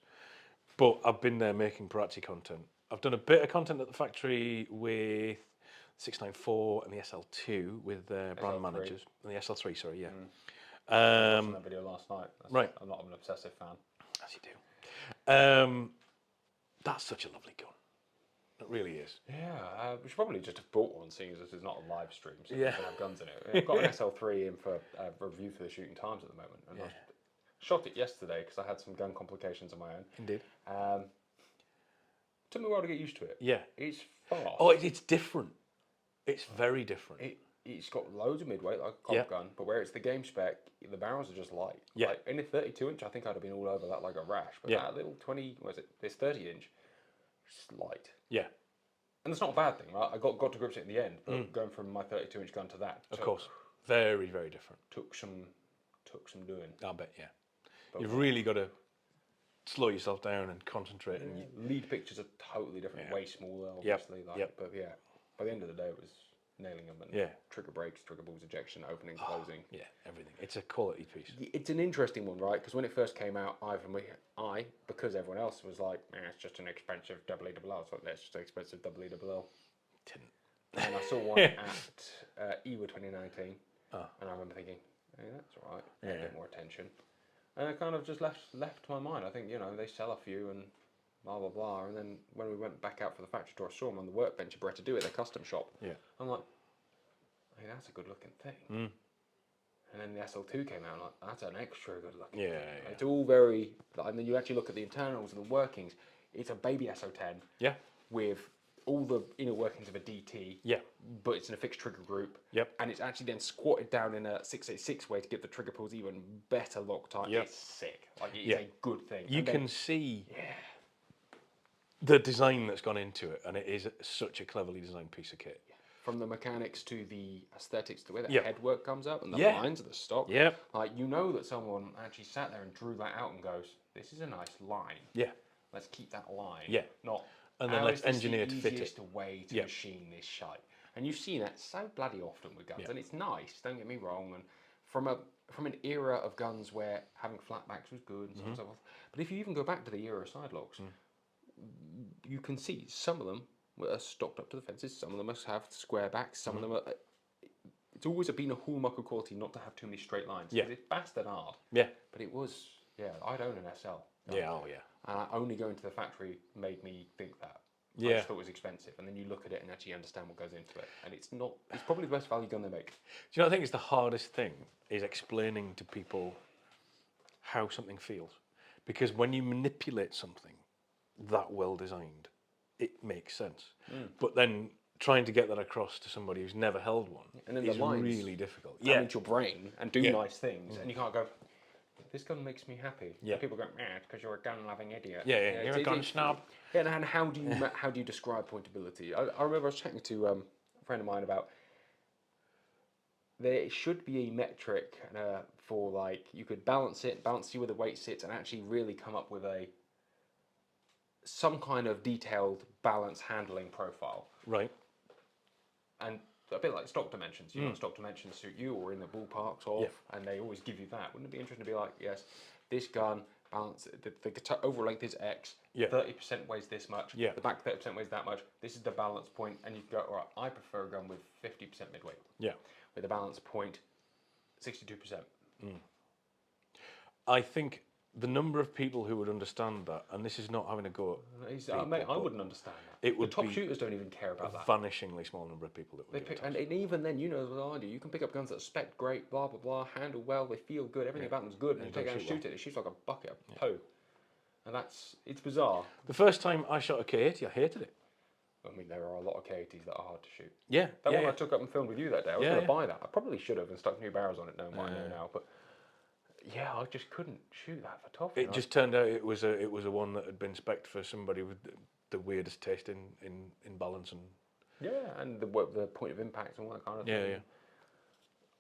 S1: but I've been there making Perazzi content. I've done a bit of content at the factory with 694 and the SL2 with their brand managers and the SL3. Sorry, yeah.
S2: I watched that video last night.
S1: Right.
S2: I'm not an obsessive fan.
S1: As you do. That's such a lovely gun. It really is.
S2: Yeah, we should probably just have bought one, seeing as this is not a live stream, so we can have guns in it. I've got an SL3 in for a review for the Shooting Times at the moment. And I shot it yesterday because I had some gun complications of my own.
S1: Indeed.
S2: Took me a while to get used to it.
S1: Yeah.
S2: It's fast.
S1: Oh, it's different. It's very different.
S2: It's got loads of midweight, like a comp gun, but where it's the game spec, the barrels are just light.
S1: Yeah.
S2: Like, in a 32-inch, I think I'd have been all over that like a rash. But that little 20, this 30-inch, it's light.
S1: Yeah.
S2: And it's not a bad thing, right? I got to grips it in the end, but going from my 32-inch gun to that,
S1: Of course. Very, very different.
S2: took some doing.
S1: I bet, yeah. You've really got to slow yourself down and concentrate. And
S2: Lead pictures are totally different, way smaller, obviously. But yeah, by the end of the day, it was nailing them. And trigger brakes, trigger balls, ejection, opening, closing.
S1: Yeah, everything. It's a quality piece.
S2: It's an interesting one, right? Because when it first came out, because everyone else was like, it's just an expensive double ELL. I was like, that's just an expensive double ELL.
S1: Didn't.
S2: And I saw one at EWA 2019, and I remember thinking, hey, that's all right. A bit more attention. And it kind of just left my mind. I think, they sell a few and blah, blah, blah. And then when we went back out for the factory tour, I saw them on the workbench at Beretta do it, their custom shop.
S1: Yeah.
S2: I'm like, hey, that's a good looking thing. And then the SL2 came out, and I'm like, that's an extra good looking thing. It's all very, and then you actually look at the internals and the workings, it's a baby SO10 with all the inner workings of a DT, but it's in a fixed trigger group, and it's actually then squatted down in a 686 way to get the trigger pulls even better Loctite. It's sick. Like, it's a good thing.
S1: You can see the design that's gone into it, and it is such a cleverly designed piece of kit.
S2: From the mechanics to the aesthetics, to where the headwork comes up and the lines of the stock. Like, that someone actually sat there and drew that out and goes, this is a nice line.
S1: Yeah.
S2: Let's keep that line.
S1: Yeah.
S2: Not.
S1: And then
S2: how
S1: let's
S2: is this
S1: engineer
S2: the
S1: to fit it.
S2: easiest way to machine this shite. And you've seen that so bloody often with guns, and it's nice. Don't get me wrong. And from an era of guns where having flatbacks was good and so on and so forth. But if you even go back to the era of side locks, you can see some of them are stocked up to the fences. Some of them must have square backs. Some of them are. It's always been a hallmark of quality not to have too many straight lines.
S1: Yeah.
S2: It's bastard hard.
S1: Yeah.
S2: But it was. Yeah, I'd own an SL.
S1: Yeah. Oh yeah.
S2: And only going to the factory made me think that. I
S1: Yeah.
S2: just thought it was expensive, and then you look at it and actually understand what goes into it, and it's not. It's probably the best value gun they make.
S1: Do you know? I think it's the hardest thing is explaining to people how something feels, because when you manipulate something that well designed, it makes sense. But then trying to get that across to somebody who's never held one
S2: And then
S1: is
S2: the lines
S1: really difficult.
S2: come into your brain and do nice things, and you can't go. This gun makes me happy.
S1: Yeah.
S2: And people go, it's because you're a gun-loving idiot.
S1: Yeah. You're a gun snob.
S2: Yeah, and how do you describe pointability? I remember I was chatting to a friend of mine about there should be a metric for like you could balance see where the weight sits, and actually really come up with some kind of detailed balance handling profile.
S1: Right.
S2: And a bit like stock dimensions. You know, stock dimensions suit you or in the ballparks of, and they always give you that. Wouldn't it be interesting to be like, yes, this gun balance the guitar overall length is X. 30% weighs this much.
S1: Yeah.
S2: The back 30% weighs that much. This is the balance point, and you go, all right. I prefer a gun with 50% midweight.
S1: Yeah.
S2: With a balance point 62%.
S1: I think the number of people who would understand that, and this is not having a go at
S2: Mate, I wouldn't understand that.
S1: it would
S2: the top
S1: be
S2: shooters don't even care about that.
S1: vanishingly small number of people that would do it.
S2: And even then, you know as well as I do, you can pick up guns that are spec great, blah blah blah, handle well, they feel good, everything about them's good, and you take it out and shoot it shoots like a bucket of poo. And it's bizarre.
S1: The first time I shot a K80, I hated it.
S2: I mean, there are a lot of K80s that are hard to shoot.
S1: Yeah.
S2: That one I took up and filmed with you that day, I was going to
S1: yeah.
S2: buy that. I probably should have and stuck new barrels on it, knowing what I know now, but yeah, I just couldn't shoot that for toffee.
S1: It just turned out it was a one that had been spec'd for somebody with the weirdest taste in balance and
S2: and the point of impact and all that kind of thing.
S1: yeah.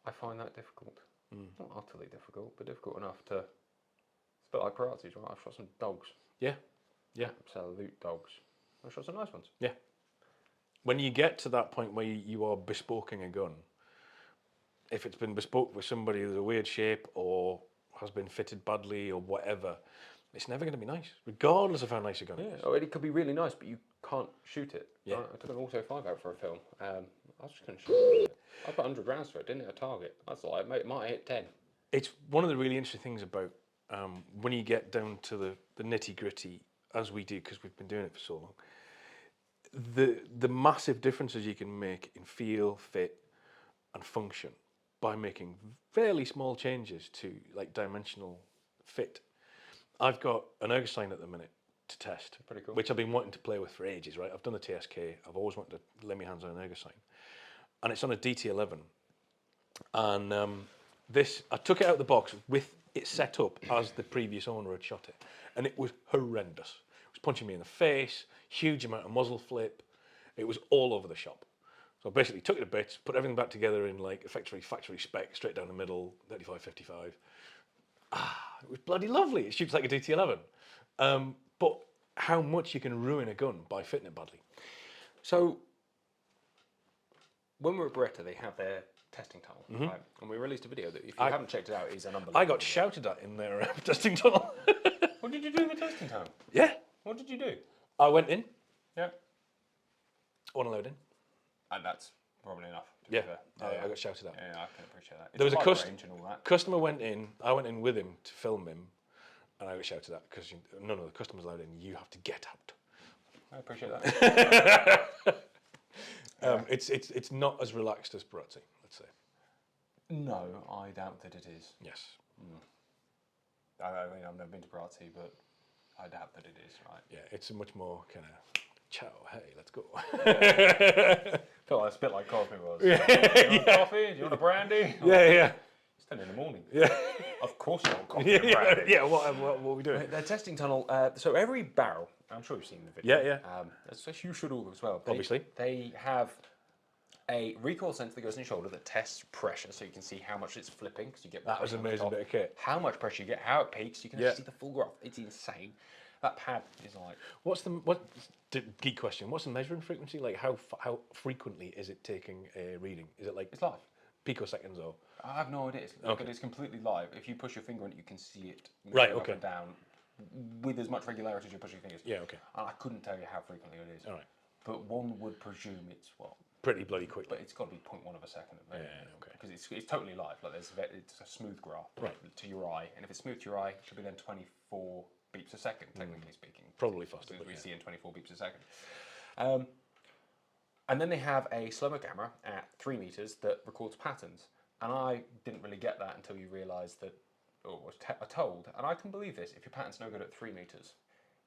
S2: I find that difficult. Not utterly difficult, but difficult enough to. It's a bit like Parazzi's, right? I've shot some dogs.
S1: Yeah.
S2: Absolute dogs. I've shot some nice ones.
S1: Yeah. When you get to that point where you are bespoking a gun, if it's been bespoke with somebody with a weird shape or has been fitted badly or whatever, it's never going to be nice, regardless of how nice a gun is.
S2: Oh, it could be really nice, but you can't shoot it.
S1: Yeah.
S2: Right? I took an Auto 5 out for a film. I was just going to shoot it. I put 100 rounds for it, didn't hit a target. That's all right, mate. It might hit 10.
S1: It's one of the really interesting things about when you get down to the nitty gritty, as we do, because we've been doing it for so long, the massive differences you can make in feel, fit, and function by making fairly small changes to like dimensional fit. I've got an Ergosign at the minute to test,
S2: Pretty cool.
S1: which I've been wanting to play with for ages, right? I've done the TSK, I've always wanted to lay my hands on an Ergosign. And it's on a DT11. And I took it out of the box with it set up as the previous owner had shot it. And it was horrendous. It was punching me in the face, huge amount of muzzle flip. It was all over the shop. So I basically took it to bits, put everything back together in like a factory spec, straight down the middle, 35-55. It was bloody lovely. It shoots like a DT11. But how much you can ruin a gun by fitting it badly.
S2: So, when we were at Beretta, they have their testing tunnel, right? And we released a video that, if you haven't checked it out, is an unbelievable.
S1: I got shouted at in their testing tunnel.
S2: What did you do in the testing tunnel?
S1: Yeah.
S2: What did you do?
S1: I went in.
S2: Yeah.
S1: I wasn't allowed in.
S2: And that's probably enough.
S1: Yeah. I got shouted at.
S2: Yeah, I can appreciate that.
S1: There was a
S2: range and all that.
S1: customer went in. I went in with him to film him, and I got shouted at because none of the customers allowed in. You have to get out.
S2: I appreciate that.
S1: It's not as relaxed as Perazzi, let's say.
S2: No, I doubt that it is.
S1: Yes.
S2: I mean, I've never been to Parazzi, but I doubt that it is, right?
S1: Yeah, it's a much more kind of ciao, hey, let's go.
S2: Felt like it's a bit like coffee was. Do you want a coffee? Do you want a brandy?
S1: Yeah.
S2: It's 10 in the morning.
S1: Yeah.
S2: Of course you want coffee and brandy.
S1: Yeah, what are we doing?
S2: Their testing tunnel, so every barrel, I'm sure you've seen the video.
S1: Yeah.
S2: It's a huge shuttle as well.
S1: Obviously.
S2: They have a recoil sensor that goes in your shoulder that tests pressure, so you can see how much it's flipping, because you get
S1: That was an amazing bit of kit.
S2: how much pressure you get, how it peaks, you can
S1: Yeah.
S2: see the full graph. It's insane. That pad is like...
S1: Geek question, what's the measuring frequency? Like how frequently is it taking a reading? Is it like
S2: It's live.
S1: picoseconds or?
S2: I have no idea. But it's completely live. If you push your finger on it, you can see it
S1: Right,
S2: moving
S1: okay.
S2: up and down with as much regularity as you push your fingers.
S1: Yeah, okay.
S2: And I couldn't tell you how frequently it is.
S1: All right.
S2: But one would presume it's what?
S1: Pretty bloody quick.
S2: But it's got to be 0.1 of a second.
S1: Yeah, okay.
S2: Because it's totally live. Like it's a smooth graph to your eye, and if it's smooth to your eye, it should be then 24 beeps a second, technically speaking.
S1: Probably faster.
S2: Because we see in 24 beeps a second. And then they have a slow-mo camera at 3 meters that records patterns. And I didn't really get that until you realise that, or was told, and I can believe this, if your pattern's no good at 3 meters,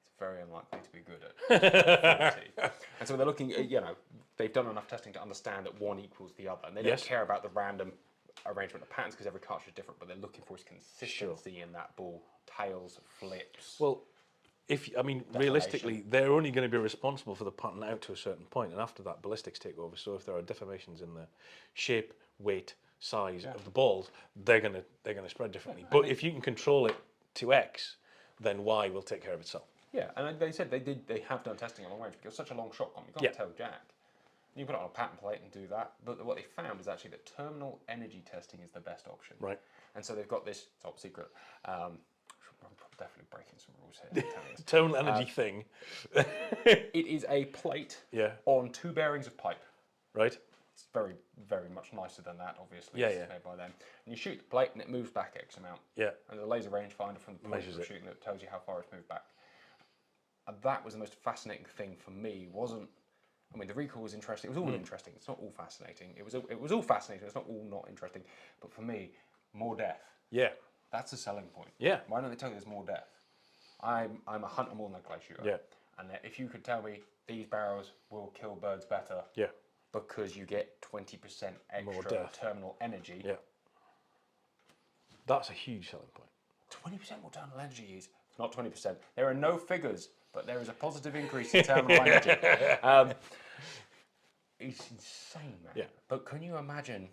S2: it's very unlikely to be good at 40. And so they're looking at, they've done enough testing to understand that one equals the other. And they don't care about the random arrangement of patterns because every cartridge is different, but they're looking for is consistency in that ball, tails, flips.
S1: Well, realistically, they're only going to be responsible for the pattern out to a certain point, and after that, ballistics take over. So if there are deformations in the shape, weight, size of the balls, they're gonna spread differently. But if you can control it to X, then Y will take care of itself.
S2: Yeah, and they said they have done testing at long range because it's such a long shot gun. You can't tell jack. You put it on a pattern plate and do that. But what they found is actually that terminal energy testing is the best option.
S1: Right.
S2: And so they've got this top secret. I'm definitely breaking some rules here.
S1: Terminal energy thing.
S2: It is a plate on 2 bearings of pipe.
S1: Right.
S2: It's very, very much nicer than that, obviously.
S1: Yeah,
S2: it's made by them. And you shoot the plate and it moves back X amount.
S1: Yeah.
S2: And the laser rangefinder from the point you're shooting that tells you how far it's moved back. And that was the most fascinating thing for me. The recoil was interesting. It was all interesting. It's not all fascinating. It was all fascinating. It's not all not interesting. But for me, more death.
S1: Yeah.
S2: That's the selling point.
S1: Yeah.
S2: Why don't they tell you there's more death? I'm a hunter more than a clay shooter.
S1: Yeah.
S2: And if you could tell me these barrels will kill birds better.
S1: Yeah.
S2: Because you get 20% extra terminal energy.
S1: Yeah. That's a huge selling point.
S2: 20% more terminal energy is not 20%. There are no figures, but there is a positive increase in terminal energy. It's insane, man.
S1: Yeah.
S2: But can you imagine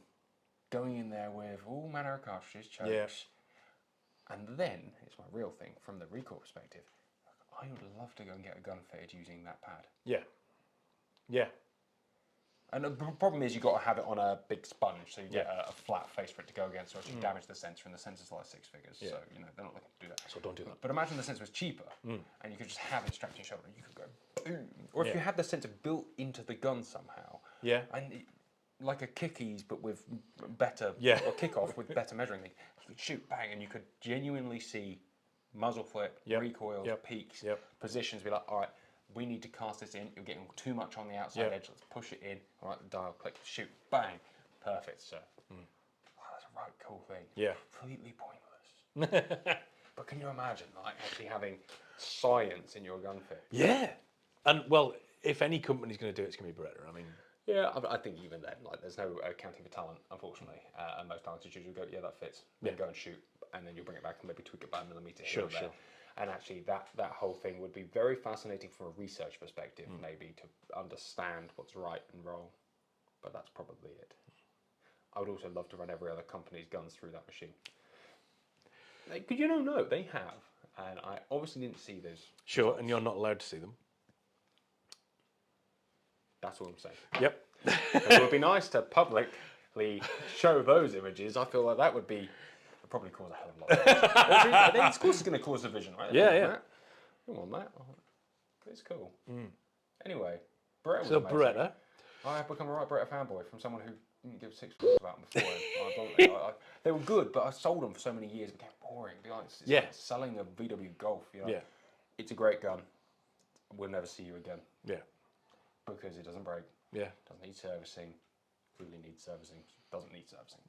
S2: going in there with all manner of cartridges, chokes, and then, it's my real thing, from the recoil perspective, I would love to go and get a gun fitted using that pad.
S1: Yeah. Yeah.
S2: And the problem is you've got to have it on a big sponge, so you get a flat face for it to go against, or else you damage the sensor, and the sensor's like 6 figures, so they're not looking to do that.
S1: So don't do that.
S2: But imagine the sensor was cheaper, and you could just have it strapped to your shoulder, and you could go boom. Or if you had the sensor built into the gun somehow, like a kickies, but with better, or kickoff with better measuring thing, you could shoot, bang, and you could genuinely see muzzle flip, recoils, peaks, positions, be like, all right, we need to cast this in, you're getting too much on the outside edge, let's push it in, all right, the dial, click, shoot, bang, perfect, sir. Wow, that's a right cool thing.
S1: Yeah.
S2: Completely pointless. But can you imagine, like, actually having science in your gun fit?
S1: Yeah. And, well, if any company's going to do it, it's going to be Beretta. I mean...
S2: Yeah, I think even then, like, there's no accounting for talent, unfortunately. And most talent teachers will go, yeah, that fits. Then go and shoot, and then you'll bring it back and maybe tweak it by a millimetre here or there. And actually, that whole thing would be very fascinating from a research perspective, maybe, to understand what's right and wrong. But that's probably it. I would also love to run every other company's guns through that machine. Because no, they have. And I obviously didn't see those.
S1: Sure,
S2: results.
S1: and you're not allowed to see them.
S2: That's all I'm saying.
S1: Yep.
S2: It would be nice to publicly show those images. I feel like that would probably cause a hell of a lot of damage. Of course it's going to cause division, right?
S1: Yeah.
S2: You want that. It's cool. Anyway, Beretta was
S1: So
S2: amazing.
S1: Beretta.
S2: I have become a right Beretta fanboy from someone who didn't give 6 f***s about them before. They were good, but I sold them for so many years, it became boring. It's like selling a VW Golf.
S1: Yeah.
S2: It's a great gun. We'll never see you again.
S1: Yeah.
S2: Because it doesn't break.
S1: Yeah.
S2: Doesn't need servicing. Really needs servicing. Doesn't need servicing.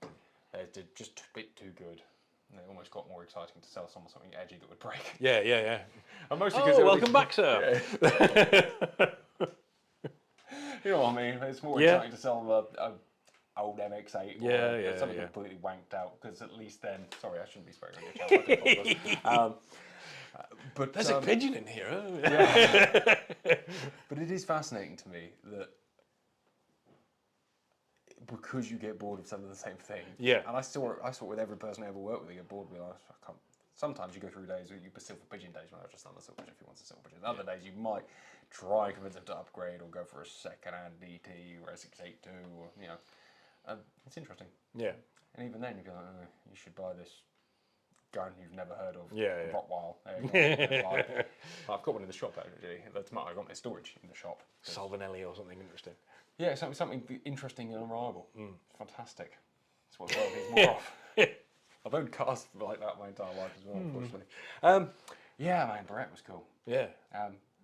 S2: They're just a bit too good. And they almost got more exciting to sell someone something edgy that would break.
S1: Yeah.
S2: And mostly because
S1: welcome back, sir.
S2: You know what I mean? It's more exciting to sell a old MX-8 or something completely wanked out. Because at least then, sorry, I shouldn't be swearing on your channel. But
S1: there's a pigeon in here.
S2: But it is fascinating to me that because you get bored of some of the same things.
S1: Yeah.
S2: And I saw it with every person I ever worked with. You get bored with it. I can't. Sometimes you go through days where you silver pigeon days when I've just done the silver pigeon if you want a silver pigeon. Other days you might try and convince them to upgrade or go for a second-hand DT or a 682 or, you know. It's interesting.
S1: Yeah.
S2: And even then you'd be like, oh, you should buy this gun you've never heard of.
S1: Yeah, yeah.
S2: Rottweil. There you go. I've got one in the shop actually. That's I got my storage in the shop.
S1: Salvinelli or something interesting.
S2: Yeah, something interesting and reliable. Fantastic. That's what the world needs more of. I've owned cars like that my entire life as well, unfortunately. Yeah, man, Beretta was cool.
S1: Yeah.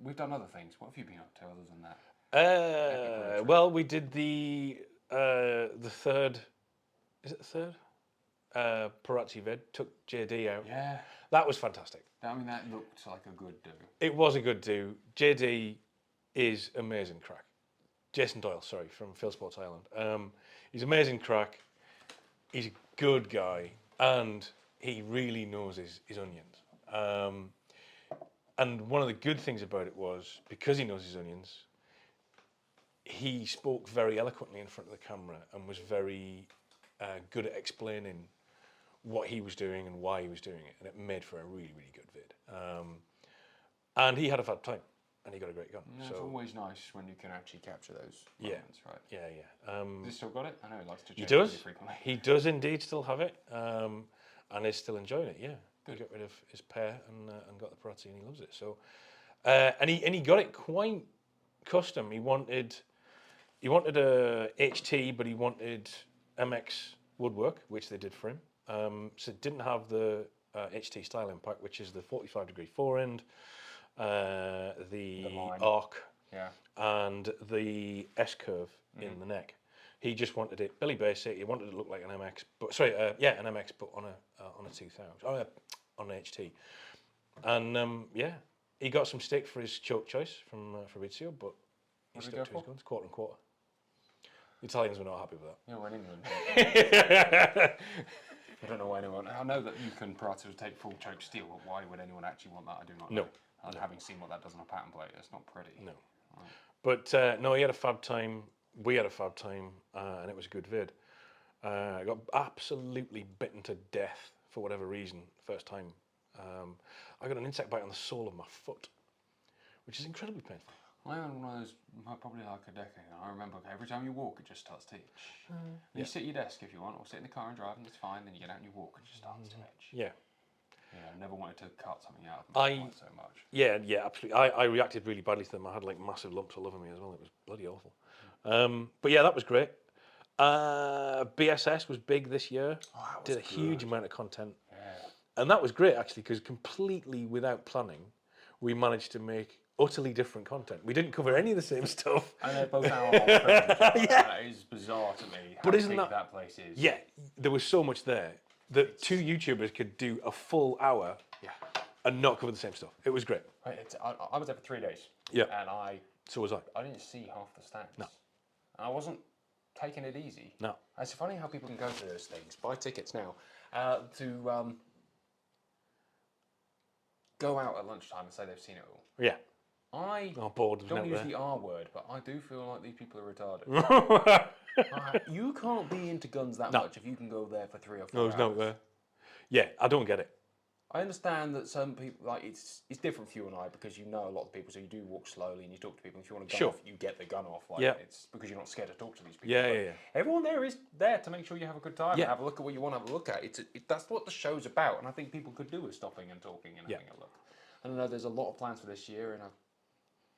S2: We've done other things. What have you been up to other than that?
S1: Well, we did the third. Is it the third? Parazzi vid, took JD out.
S2: Yeah.
S1: That was fantastic.
S2: I mean, that looked like a good do.
S1: It was a good do. JD is amazing crack. Jason Doyle, sorry, from Phil Sports Island. He's amazing crack. He's a good guy, and he really knows his onions. And one of the good things about it was, because he knows his onions, he spoke very eloquently in front of the camera and was very good at explaining what he was doing and why he was doing it, and it made for a really, really good vid. And he had a fab time, and he got a great gun.
S2: No,
S1: so
S2: it's always nice when you can actually capture those moments, right?
S1: yeah.
S2: Has he still got it? I know he likes to change
S1: He
S2: it
S1: does.
S2: pretty frequently.
S1: He does indeed still have it, and is still enjoying it. Yeah, he got rid of his pair and got the Parazzi, and he loves it. So, and he got it quite custom. He wanted a HT, but he wanted MX woodwork, which they did for him. So it didn't have the HT style impact, which is the 45-degree forend, the
S2: line.
S1: arc,
S2: Yeah.
S1: and the S curve in the neck. He just wanted it Billy basic. He wanted it to look like an MX, but an MX, but on a 2000, on an HT. And he got some stick for his choke choice from Fabrizio, but he
S2: What did he
S1: stuck
S2: go
S1: to his
S2: for?
S1: guns, quarter and quarter. The Italians were not happy with that.
S2: Yeah, we're in England. I don't know why anyone. I know that you can Parazzi to take full choke steel, but why would anyone actually want that? I do not know. And having seen what that does on a pattern plate, it's not pretty.
S1: No. But no, he had a fab time. We had a fab time, and it was a good vid. I got absolutely bitten to death for whatever reason. First time, I got an insect bite on the sole of my foot, which is incredibly painful.
S2: I had one of those probably like a decade ago. I remember every time you walk, it just starts to itch. You sit at your desk if you want, or sit in the car and drive, and it's fine. Then you get out and you walk, and it just starts to itch.
S1: Yeah.
S2: Yeah, I never wanted to cut something out of my quite so much.
S1: Yeah, absolutely. I reacted really badly to them. I had like massive lumps all over me as well. It was bloody awful. But yeah, that was great. BSS was big this year.
S2: Oh, that was
S1: Did a huge amount of content.
S2: Yeah.
S1: And that was great actually, because completely without planning, we managed to make utterly different content. We didn't cover any of the same stuff.
S2: And they're both hour long films. That is bizarre to me. How
S1: But isn't
S2: big
S1: that
S2: place is?
S1: Yeah, there was so much there that two YouTubers could do a full hour and not cover the same stuff. It was great.
S2: I was there for 3 days.
S1: Yeah.
S2: And
S1: So was I.
S2: I didn't see half the stats.
S1: No.
S2: And I wasn't taking it easy.
S1: No.
S2: It's funny how people can go to those things, buy tickets now, to go out at lunchtime and say they've seen it all.
S1: Yeah.
S2: I
S1: bored
S2: don't use
S1: there.
S2: the R word, but I do feel like these people are retarded. You can't be into guns that much if you can go there for 3 or 4
S1: No,
S2: hours.
S1: there's no there. Yeah, I don't get it.
S2: I understand that some people, like, it's different for you and I because you know a lot of people, so you do walk slowly and you talk to people. If you want to gun off, you get the gun off. Like, it's because you're not scared to talk to these people.
S1: Yeah.
S2: Everyone there is there to make sure you have a good time and
S1: Yeah.
S2: have a look at what you want to have a look at. That's what the show's about, and I think people could do with stopping and talking and having a look. And I know there's a lot of plans for this year, and I'm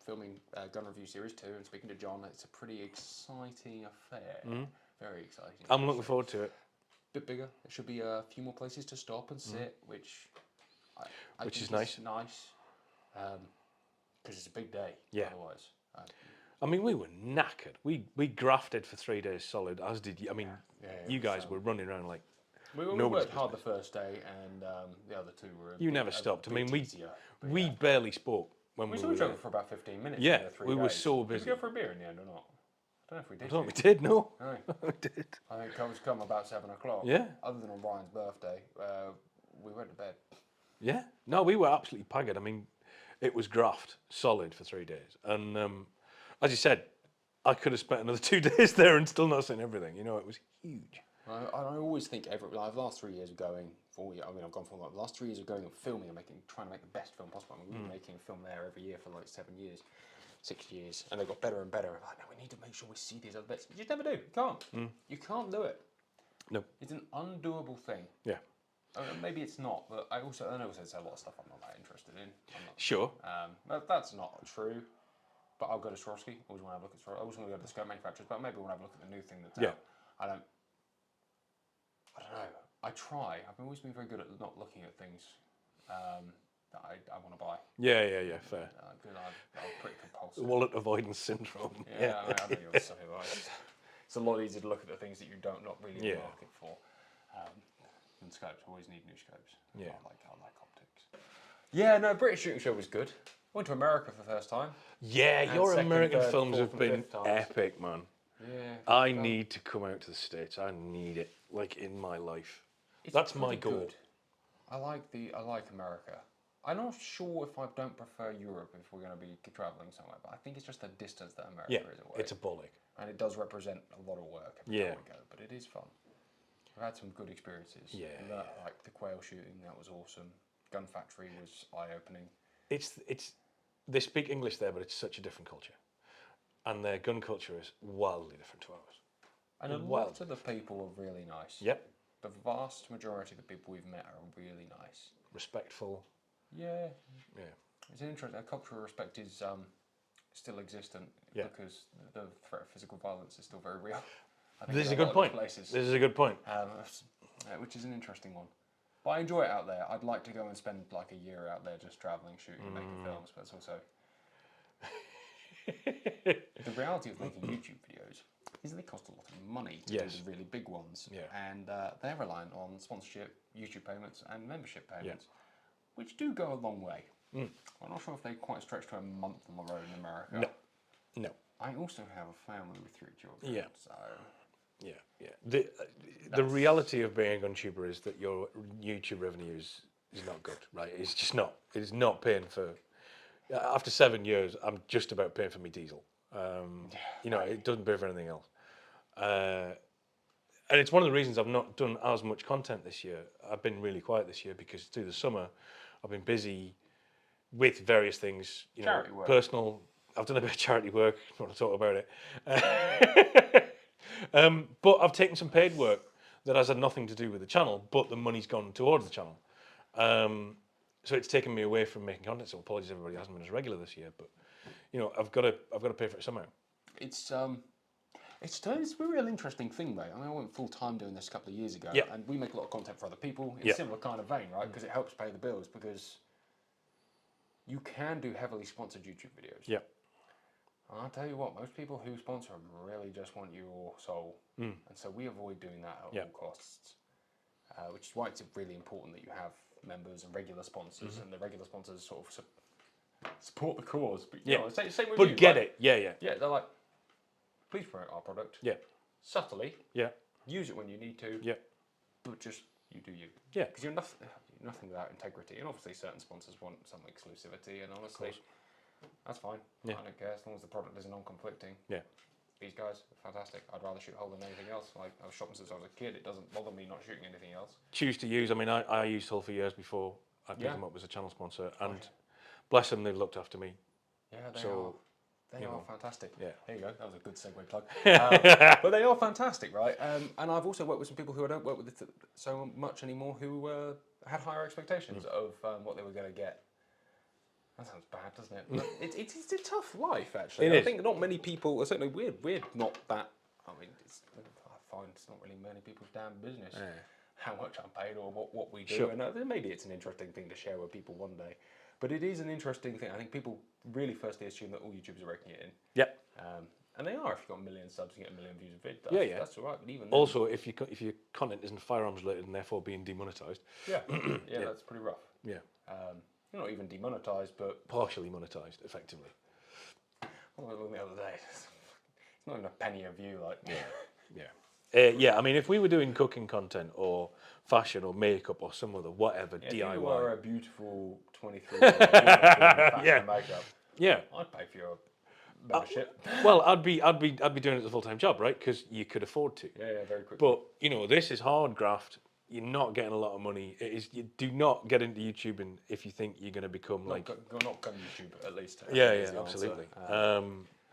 S2: filming Gun Review Series 2 and speaking to John. It's a pretty exciting affair. Very exciting.
S1: I'm looking forward to it.
S2: Bit bigger. There should be a few more places to stop and sit, which
S1: Which
S2: think
S1: is nice.
S2: Nice, because it's a big day.
S1: Yeah.
S2: Otherwise,
S1: I mean, we were knackered. We grafted for 3 days solid, as did you. I mean, you guys were running around like
S2: we
S1: nobody's
S2: worked hard the
S1: business.
S2: first day, and the other two were.
S1: You never stopped. I mean,
S2: easier,
S1: we barely spoke when we
S2: we
S1: were
S2: drove
S1: there.
S2: for about 15 minutes.
S1: Yeah,
S2: in the 3
S1: we were
S2: days.
S1: so
S2: Did
S1: busy.
S2: we go for a beer in the end or not? I don't know if we did.
S1: I thought we did, no.
S2: No.
S1: We did.
S2: I think it was come about 7 o'clock.
S1: Yeah.
S2: Other than on Brian's birthday, we went to bed.
S1: Yeah. No, we were absolutely paggered. I mean, it was graft solid for 3 days. And as you said, I could have spent another 2 days there and still not seen everything. You know, it was huge.
S2: I always think like the last 3 years of going, 4 years, I mean, I've gone from like the last 3 years of going and filming and trying to make the best film possible. I mean, we've been making a film there every year for like 7 years, 6 years, and they got better and better. I'm like, no, we need to make sure we see these other bits. You just never do. You can't. You can't do it.
S1: No.
S2: It's an undoable thing.
S1: Yeah.
S2: Maybe it's not, but I also there's a lot of stuff I'm not that interested in.
S1: Sure.
S2: That's not true. But I'll go to Swarovski. Always want to have a look at Swarovski. I always want to go to the scope manufacturers, but maybe I want to have a look at the new thing that's out. I don't know. I try. I've always been very good at not looking at things that I want to buy.
S1: Yeah, fair.
S2: Because I'm pretty compulsive.
S1: Wallet avoidance syndrome.
S2: Yeah, I know you're something like that. It's a lot easier to look at the things that you not really in the market for. And scopes, always need new scopes.
S1: Yeah.
S2: I like optics. Yeah, no, British Shooting Show was good. Went to America for the first time.
S1: Yeah,
S2: And
S1: your
S2: second,
S1: American
S2: third,
S1: films
S2: fourth,
S1: have
S2: and
S1: been
S2: fifth times.
S1: epic, man.
S2: Yeah.
S1: I need to come out to the States. I need it, like, in my life. That's my goal.
S2: Good. I like America. I'm not sure if I don't prefer Europe if we're going to be traveling somewhere, but I think it's just the distance that America is away.
S1: It's a bollock.
S2: And it does represent a lot of work every time we go, but it is fun. I've had some good experiences. Like the quail shooting, that was awesome. Gun Factory was eye-opening.
S1: They speak English there, but it's such a different culture. And their gun culture is wildly different to ours.
S2: And a lot of the people are really nice.
S1: Yep.
S2: The vast majority of the people we've met are really nice.
S1: Respectful.
S2: Yeah.
S1: Yeah.
S2: It's interesting. Cultural respect is still existent because the threat of physical violence is still very real.
S1: This is a good point. This is a good point.
S2: Which is an interesting one. But I enjoy it out there. I'd like to go and spend like a year out there just travelling, shooting, and making films. But it's also the reality of making YouTube videos is they cost a lot of money to do the really big ones, and they're reliant on sponsorship, YouTube payments, and membership payments, which do go a long way. I'm not sure if they quite stretch to a month on the road in America.
S1: No.
S2: I also have a family with 3 children, so...
S1: Yeah. The reality of being a gun tuber is that your YouTube revenue is not good, right? It's just not. It is not paying for... After 7 years, I'm just about paying for my diesel. You know, it doesn't pay for anything else. And it's one of the reasons I've not done as much content this year. I've been really quiet this year because through the summer, I've been busy with various things, you know,
S2: Charity work.
S1: Personal. I've done a bit of charity work. I want to talk about it. But I've taken some paid work that has had nothing to do with the channel, but the money's gone towards the channel. So it's taken me away from making content. So apologies, everybody hasn't been as regular this year, but you know, I've got to pay for it somehow.
S2: It's a real interesting thing, mate. I mean, I went full time doing this a couple of years ago, and we make a lot of content for other people in a similar kind of vein, right? Because it helps pay the bills. Because you can do heavily sponsored YouTube videos.
S1: Yeah.
S2: And I'll tell you what, most people who sponsor them really just want your soul, and so we avoid doing that at all costs. Which is why it's really important that you have members and regular sponsors, and the regular sponsors sort of support the cause. But you know, same with you,
S1: get
S2: right?
S1: it. Yeah.
S2: Yeah, they're like, please promote our product.
S1: Yeah.
S2: Subtly.
S1: Yeah.
S2: Use it when you need to.
S1: Yeah.
S2: But just you do you.
S1: Yeah.
S2: Because you're nothing without integrity, and obviously certain sponsors want some exclusivity, and honestly, that's fine. Yeah. I don't care as long as the product is non-conflicting. Yeah. These guys are fantastic. I'd rather shoot Hull than anything else. Like, I was shopping since I was a kid. It doesn't bother me not shooting anything else.
S1: Choose to use. I mean, I used Hull for years before I picked them up as a channel sponsor, and bless them, they've looked after me.
S2: Yeah, they are fantastic. Yeah. There you go. That was a good segue plug. But they are fantastic, right? And I've also worked with some people who I don't work with so much anymore who had higher expectations of what they were going to get. That sounds bad, doesn't it? It's a tough life, actually. I think not many people, certainly we're not that, I mean, I find it's not really many people's damn business how much I'm paid or what we do. Sure. And maybe it's an interesting thing to share with people one day. But it is an interesting thing. I think people really firstly assume that all YouTubers are raking it in. Yep. And they are. If you've got a million subs, you get a million views a vid. That's all right. But even then,
S1: also, if your content isn't firearms related and therefore being demonetized.
S2: Yeah. That's pretty rough. Yeah. You're not even demonetized, but
S1: partially monetized, effectively.
S2: What was the other day? It's not even a penny a view, like.
S1: Yeah. I mean, if we were doing cooking content or fashion or makeup or some other whatever DIY.
S2: If you were a beautiful 23-year-old fashion makeup, I'd pay for your membership.
S1: Well, I'd be doing it as a full-time job, right? Because you could afford to.
S2: Yeah, very quickly.
S1: But this is hard graft. You're not getting a lot of money. It is. You do not get into YouTubing if you think you're going to become
S2: not
S1: like.
S2: Not go YouTube at least.
S1: Yeah,
S2: is
S1: yeah,
S2: the
S1: absolutely.
S2: answer.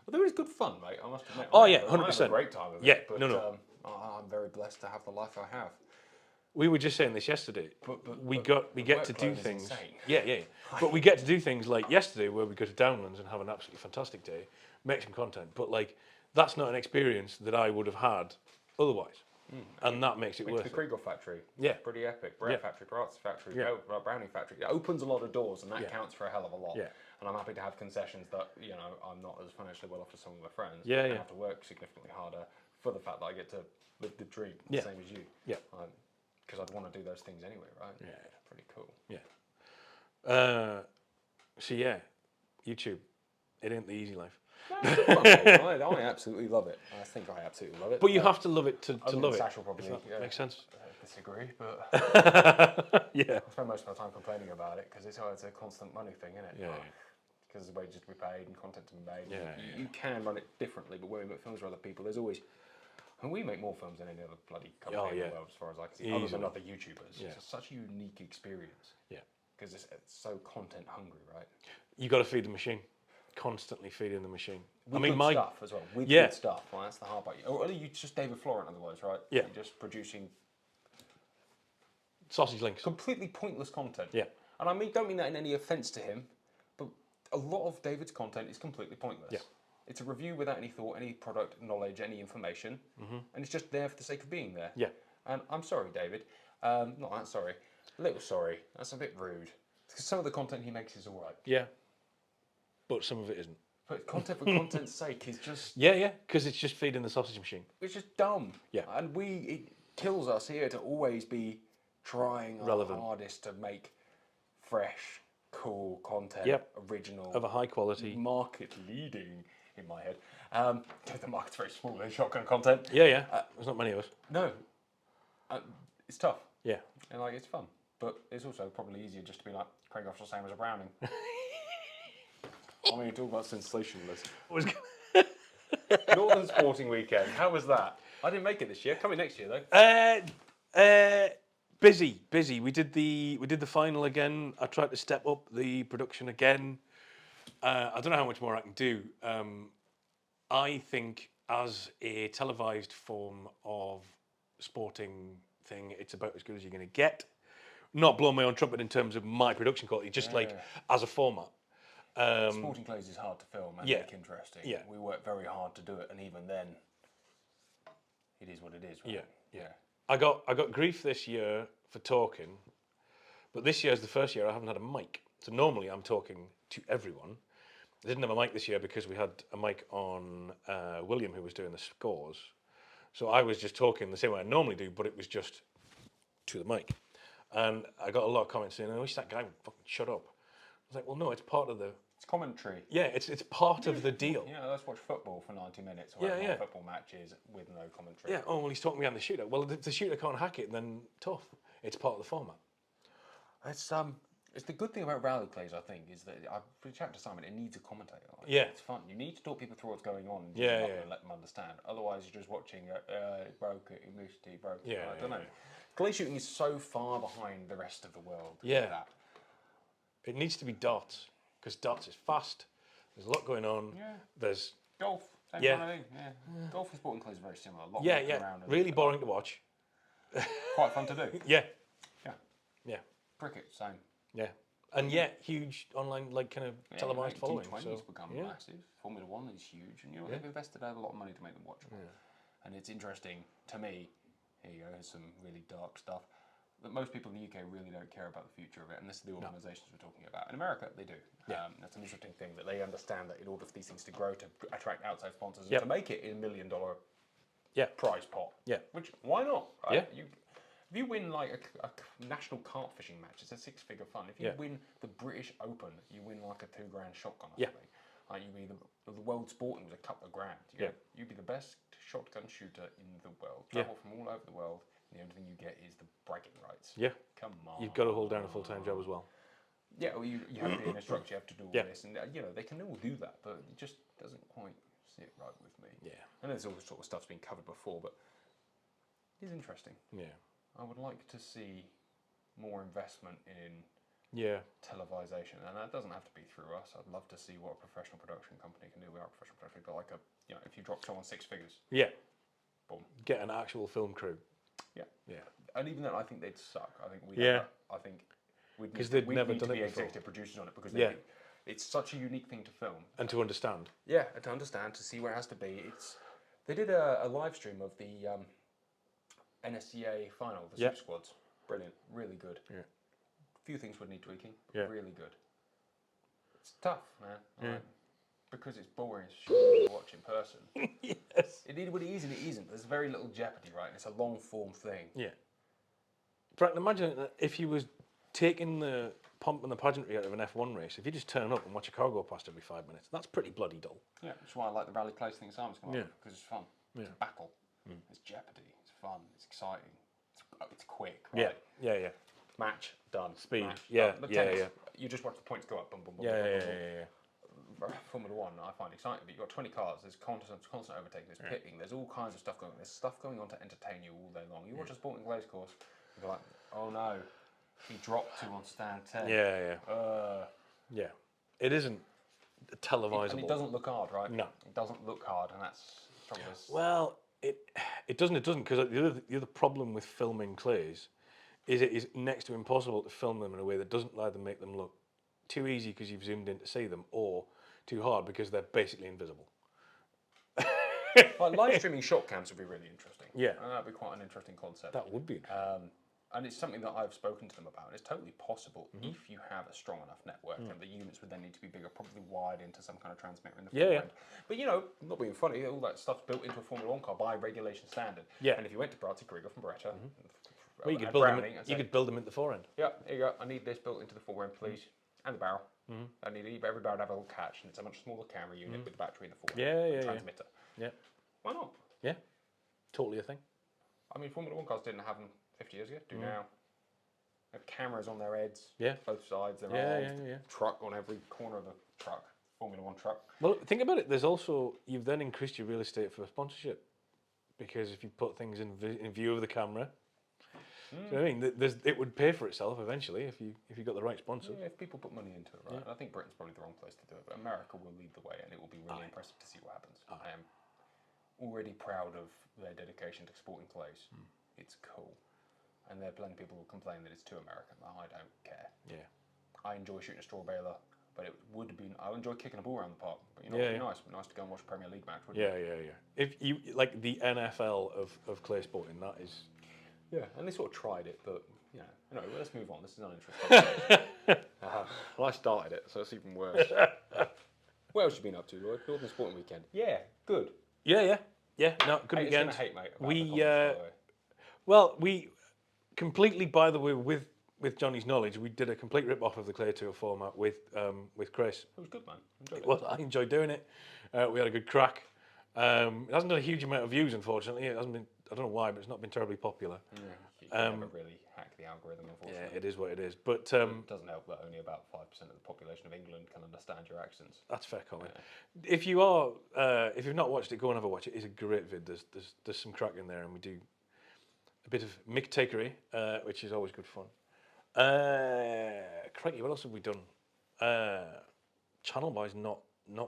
S2: But there is good fun, mate. I must admit.
S1: Oh,
S2: I
S1: yeah,
S2: have a
S1: 100%.
S2: great time of it.
S1: Yeah,
S2: but,
S1: no.
S2: I'm very blessed to have the life I have.
S1: We were just saying this yesterday. We get to do
S2: workload is
S1: things.
S2: insane.
S1: Yeah. But we get to do things like yesterday, where we go to Downlands and have an absolutely fantastic day, make some content. But like, that's not an experience that I would have had otherwise, and that makes it
S2: Went
S1: worth
S2: to the
S1: it.
S2: Krieghoff factory.
S1: Yeah.
S2: Pretty epic. Beretta factory, Pattison factory,
S1: Yeah.
S2: Browning factory. It opens a lot of doors, and that
S1: Yeah.
S2: counts for a hell of a lot.
S1: Yeah.
S2: And I'm happy to have concessions that I'm not as financially well off as some of my friends.
S1: Yeah,
S2: I
S1: yeah.
S2: have to work significantly harder for the fact that I get to live the dream,
S1: Yeah.
S2: the same as you.
S1: Yeah.
S2: Because I'd want to do those things anyway, right?
S1: Yeah.
S2: Pretty cool.
S1: Yeah. So yeah, YouTube. It ain't the easy life.
S2: I absolutely love it. I think I absolutely love it.
S1: But you have to love it to love it.
S2: Sash will probably
S1: If that makes sense.
S2: disagree, but
S1: Yeah.
S2: I spend most of my time complaining about it because it's a constant money thing, isn't it?
S1: Yeah.
S2: Because there's wages to be paid and content to be made.
S1: Yeah,
S2: You can run it differently, but when we make films for other people, there's always. And we make more films than any other bloody company in the world, as far as I can see, other than other YouTubers.
S1: Yeah.
S2: It's such a unique experience.
S1: Yeah.
S2: Because it's so content hungry, right?
S1: You got to feed the machine. Constantly feeding the machine.
S2: With
S1: I mean,
S2: good stuff as well. With
S1: Yeah.
S2: good stuff. Well, that's the hard part. Or are you just David Florent otherwise, right?
S1: Yeah.
S2: You're just producing
S1: sausage links.
S2: completely pointless content.
S1: Yeah.
S2: And I don't mean that in any offence to him, but a lot of David's content is completely pointless.
S1: Yeah.
S2: It's a review without any thought, any product knowledge, any information, and it's just there for the sake of being there.
S1: Yeah.
S2: And I'm sorry, David. Not that sorry. A little sorry. That's a bit rude. Because some of the content he makes is all right.
S1: Yeah. But some of it isn't.
S2: But content for content's sake is just...
S1: Yeah. Because it's just feeding the sausage machine.
S2: It's just dumb.
S1: Yeah.
S2: And it kills us here to always be trying
S1: Relevant.
S2: our hardest to make fresh, cool content,
S1: Yep.
S2: original,
S1: Of a high quality.
S2: market leading in my head. The market's very small in shotgun content.
S1: Yeah. There's not many of us.
S2: No, it's tough
S1: Yeah.
S2: and it's fun, but it's also probably easier just to be like Krieghoff's the same as a Browning. I mean, talk about sensationalist. Northern Sporting Weekend. How was that? I didn't make it this year. Coming next year though.
S1: Busy. We did the final again. I tried to step up the production again. I don't know how much more I can do. I think as a televised form of sporting thing, it's about as good as you're going to get. Not blowing my own trumpet in terms of my production quality, just as a format.
S2: Sporting clothes is hard to film and make interesting.
S1: Yeah.
S2: We work very hard to do it, and even then, it is what it is. Right?
S1: Yeah. I got grief this year for talking, but this year is the first year I haven't had a mic. So normally I'm talking to everyone. I didn't have a mic this year because we had a mic on William, who was doing the scores. So I was just talking the same way I normally do, but it was just to the mic. And I got a lot of comments saying, I wish that guy would fucking shut up. I was like, well, no, it's part of the...
S2: It's commentary.
S1: Yeah, it's part of the deal.
S2: Yeah, let's watch football for 90 minutes or football matches with no commentary.
S1: Yeah, oh, well, he's talking behind the shooter. Well, if the shooter can't hack it, then tough. It's part of the format.
S2: It's the good thing about rally plays, I think, is that I've reached out to Simon. It needs a commentator.
S1: Yeah.
S2: It's fun. You need to talk people through what's going on. And and let them understand. Otherwise, you're just watching. It broke it. He missed it. He broke it.
S1: Yeah,
S2: I don't know. Clay shooting is so far behind the rest of the world.
S1: Yeah.
S2: That.
S1: It needs to be darts because darts is fast. There's a lot going on.
S2: Yeah.
S1: There's
S2: Golf. Same kind of thing. Yeah. Golf and sporting clays are very similar. A lot walking around and
S1: really boring to watch.
S2: quite fun to do.
S1: Yeah.
S2: Cricket, same.
S1: Yeah. And huge online, kind of televised following.
S2: T20's become massive. Formula One is huge, and they've invested a lot of money to make them watchable. Yeah. And it's interesting to me. Here you go. Here's some really dark stuff that most people in the UK really don't care about the future of it, and this is the organisations we're talking about. In America, they do. Yeah. That's an interesting thing that they understand that in order for these things to grow, to attract outside sponsors, and to make it a $1 million prize pot. Yeah. Which why not? Right? Yeah. If you win a national kart fishing match, it's a 6-figure fund. If you win the British Open, you win a $2 grand shotgun or something. You be the world sporting was a couple of grand. You'd be the best shotgun shooter in the world. Travel from all over the world. And the only thing you get is the bragging rights. Yeah. Come on.
S1: You've got to hold down a full-time job as well.
S2: Yeah, well, you have to be in a structure, you have to do all
S1: Yeah.
S2: this, and they can all do that, but it just doesn't quite sit right with me.
S1: Yeah.
S2: I know there's all sort of stuff's been covered before, but it is interesting.
S1: Yeah.
S2: I would like to see more investment in
S1: Yeah.
S2: televisation, and that doesn't have to be through us. I'd love to see what a professional production company can do. We are a professional production, but like if you drop someone 6 figures,
S1: Yeah.
S2: boom.
S1: Get an actual film crew.
S2: Yeah.
S1: Yeah.
S2: And even then, I think they'd suck. I think we.
S1: Yeah.
S2: I think we'd
S1: 'Cause
S2: need,
S1: they'd
S2: we'd
S1: never
S2: need to
S1: done
S2: be
S1: it before.
S2: executive producers on it because
S1: Yeah.
S2: it's such a unique thing to film.
S1: And to understand.
S2: Yeah, and to understand, to see where it has to be. They did a live stream of the NSCA final, the
S1: Yeah.
S2: Super Squads. Brilliant, really good.
S1: Yeah.
S2: Few things would need tweaking, but
S1: Yeah.
S2: really good. It's tough, man.
S1: Yeah.
S2: Because it's boring as shit to watch in person.
S1: Yes.
S2: It is and it isn't. There's very little jeopardy, right? And it's a long form thing.
S1: Yeah. But imagine that if you was taking the pomp and the pageantry out of an F1 race, if you just turn up and watch a car go past every 5 minutes, that's pretty bloody dull.
S2: Yeah, that's why I like the rally close thing Simon's come up with, because it's fun.
S1: Yeah.
S2: It's a battle. It's jeopardy. It's fun. It's exciting. It's quick,
S1: Yeah.
S2: right?
S1: Yeah. Yeah.
S2: Match, done.
S1: Speed.
S2: Match,
S1: Yeah,
S2: done. The
S1: yeah,
S2: tennis,
S1: yeah.
S2: You just watch the points go up, boom, boom, boom,
S1: Yeah.
S2: boom,
S1: Yeah.
S2: boom,
S1: Yeah.
S2: boom. Formula One, I find exciting, but you've got 20 cars, there's constant overtaking, there's pitting, there's all kinds of stuff going on. There's stuff going on to entertain you all day long. You watch a Sporting Glaze course, you're like, oh no, he dropped 2 on stand 10.
S1: Yeah. Yeah. Yeah. It isn't televisable.
S2: And it doesn't look hard, right?
S1: No.
S2: It doesn't look hard, and that's the trouble is.
S1: Well, it doesn't, because the other problem with filming clays is it is next to impossible to film them in a way that doesn't either make them look too easy because you've zoomed in to see them, or too hard because they're basically invisible.
S2: Like live streaming shot cams would be really interesting.
S1: Yeah.
S2: That'd be quite an interesting concept.
S1: That would be interesting.
S2: And it's something that I've spoken to them about. It's totally possible if you have a strong enough network, and the units would then need to be bigger, probably wired into some kind of transmitter in the
S1: Yeah,
S2: front
S1: yeah.
S2: end. But not being funny, all that stuff's built into a Formula One car by regulation standard.
S1: Yeah.
S2: And if you went to Pattison, Krieghoff, and Beretta,
S1: Well, you could
S2: and
S1: build them.
S2: Browning, and
S1: You
S2: say,
S1: could build them at the forend.
S2: yeah, here you go. I need this built into the fore end, please, and the barrel. I need every barrel to have a little catch, and it's a much smaller camera unit with the battery in the fore
S1: Yeah,
S2: and
S1: yeah,
S2: transmitter.
S1: Yeah.
S2: Why not?
S1: Yeah. Totally a thing.
S2: I mean, Formula One cars didn't have them 50 years ago. Do now. They have cameras on their heads.
S1: Yeah.
S2: Both sides. They're
S1: Yeah,
S2: armed.
S1: yeah.
S2: Truck on every corner of the truck. Formula One truck.
S1: Well, think about it. There's also, you've then increased your real estate for sponsorship, because if you put things in view of the camera, do you know what I mean? It would pay for itself eventually if you got the right sponsor.
S2: Yeah, if people put money into it, right? And I think Britain's probably the wrong place to do it, but America will lead the way, and it will be really impressive to see what happens. I am already proud of their dedication to sporting clays. It's cool. And there are plenty of people who complain that it's too American. I don't care.
S1: Yeah.
S2: I enjoy shooting a straw baler, but it would have been. I enjoy kicking a ball around the park. But
S1: Yeah,
S2: it'd be
S1: yeah.
S2: nice. It'd be nice to go and watch a Premier League match, wouldn't
S1: Yeah,
S2: it?
S1: yeah. If you like the NFL of clay sporting, that is.
S2: Yeah, and they sort of tried it, but anyway, let's move on. This is uninteresting. Well, I started it, so it's even worse. What else have you been up to, Lloyd? Northern Sporting Weekend. Yeah, good.
S1: Yeah. No, good
S2: Hey,
S1: weekend.
S2: it's gonna hate, mate. About
S1: We
S2: the comments, by the way.
S1: well, we completely, by the way, with Johnny's knowledge, we did a complete rip off of the Clay Tour format with Chris.
S2: It was good, man. Enjoyed it.
S1: Well, I enjoyed doing it. We had a good crack. It hasn't got a huge amount of views, unfortunately. It hasn't been. I don't know why, but it's not been terribly popular.
S2: You can never really hack the algorithm,
S1: Yeah,
S2: unfortunately.
S1: it is what it is. But
S2: It doesn't help that only about 5% of the population of England can understand your accents.
S1: that's fair comment. If you are, if you've not watched it, go and have a watch. It is a great vid. There's some crack in there, and we do a bit of mick takery, which is always good fun. Crikey, what else have we done? Channel-wise, not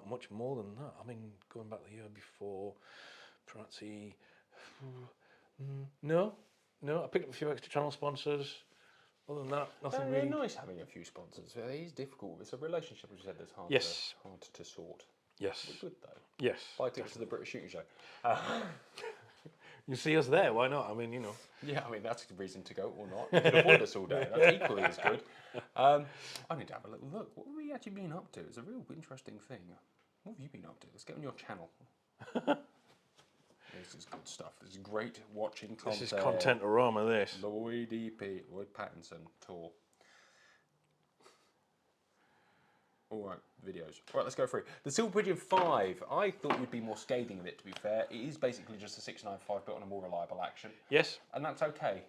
S1: much more than that. I mean, going back the year before, Pratzi. No. I picked up a few extra channel sponsors. Other than that, nothing really.
S2: Nice having a few sponsors. It is difficult. It's a relationship, as you said, that's hard,
S1: Yes.
S2: hard to sort.
S1: Yes.
S2: But good, though.
S1: Yes.
S2: Buy tickets to the British Shooting Show.
S1: You see us there, why not? I mean,
S2: Yeah, I mean, that's a reason to go or not. You can avoid us all day. That's equally as good. I need to have a little look. What have we actually been up to? It's a real interesting thing. What have you been up to? Let's get on your channel. This is good stuff. This is great watching content.
S1: This is content-orama, this.
S2: Lloyd Pattison tour. All right, videos. All right, let's go through. The Silver Pigeon 5. I thought you'd be more scathing of it, to be fair. It is basically just a 695 built on a more reliable action.
S1: Yes.
S2: And that's okay.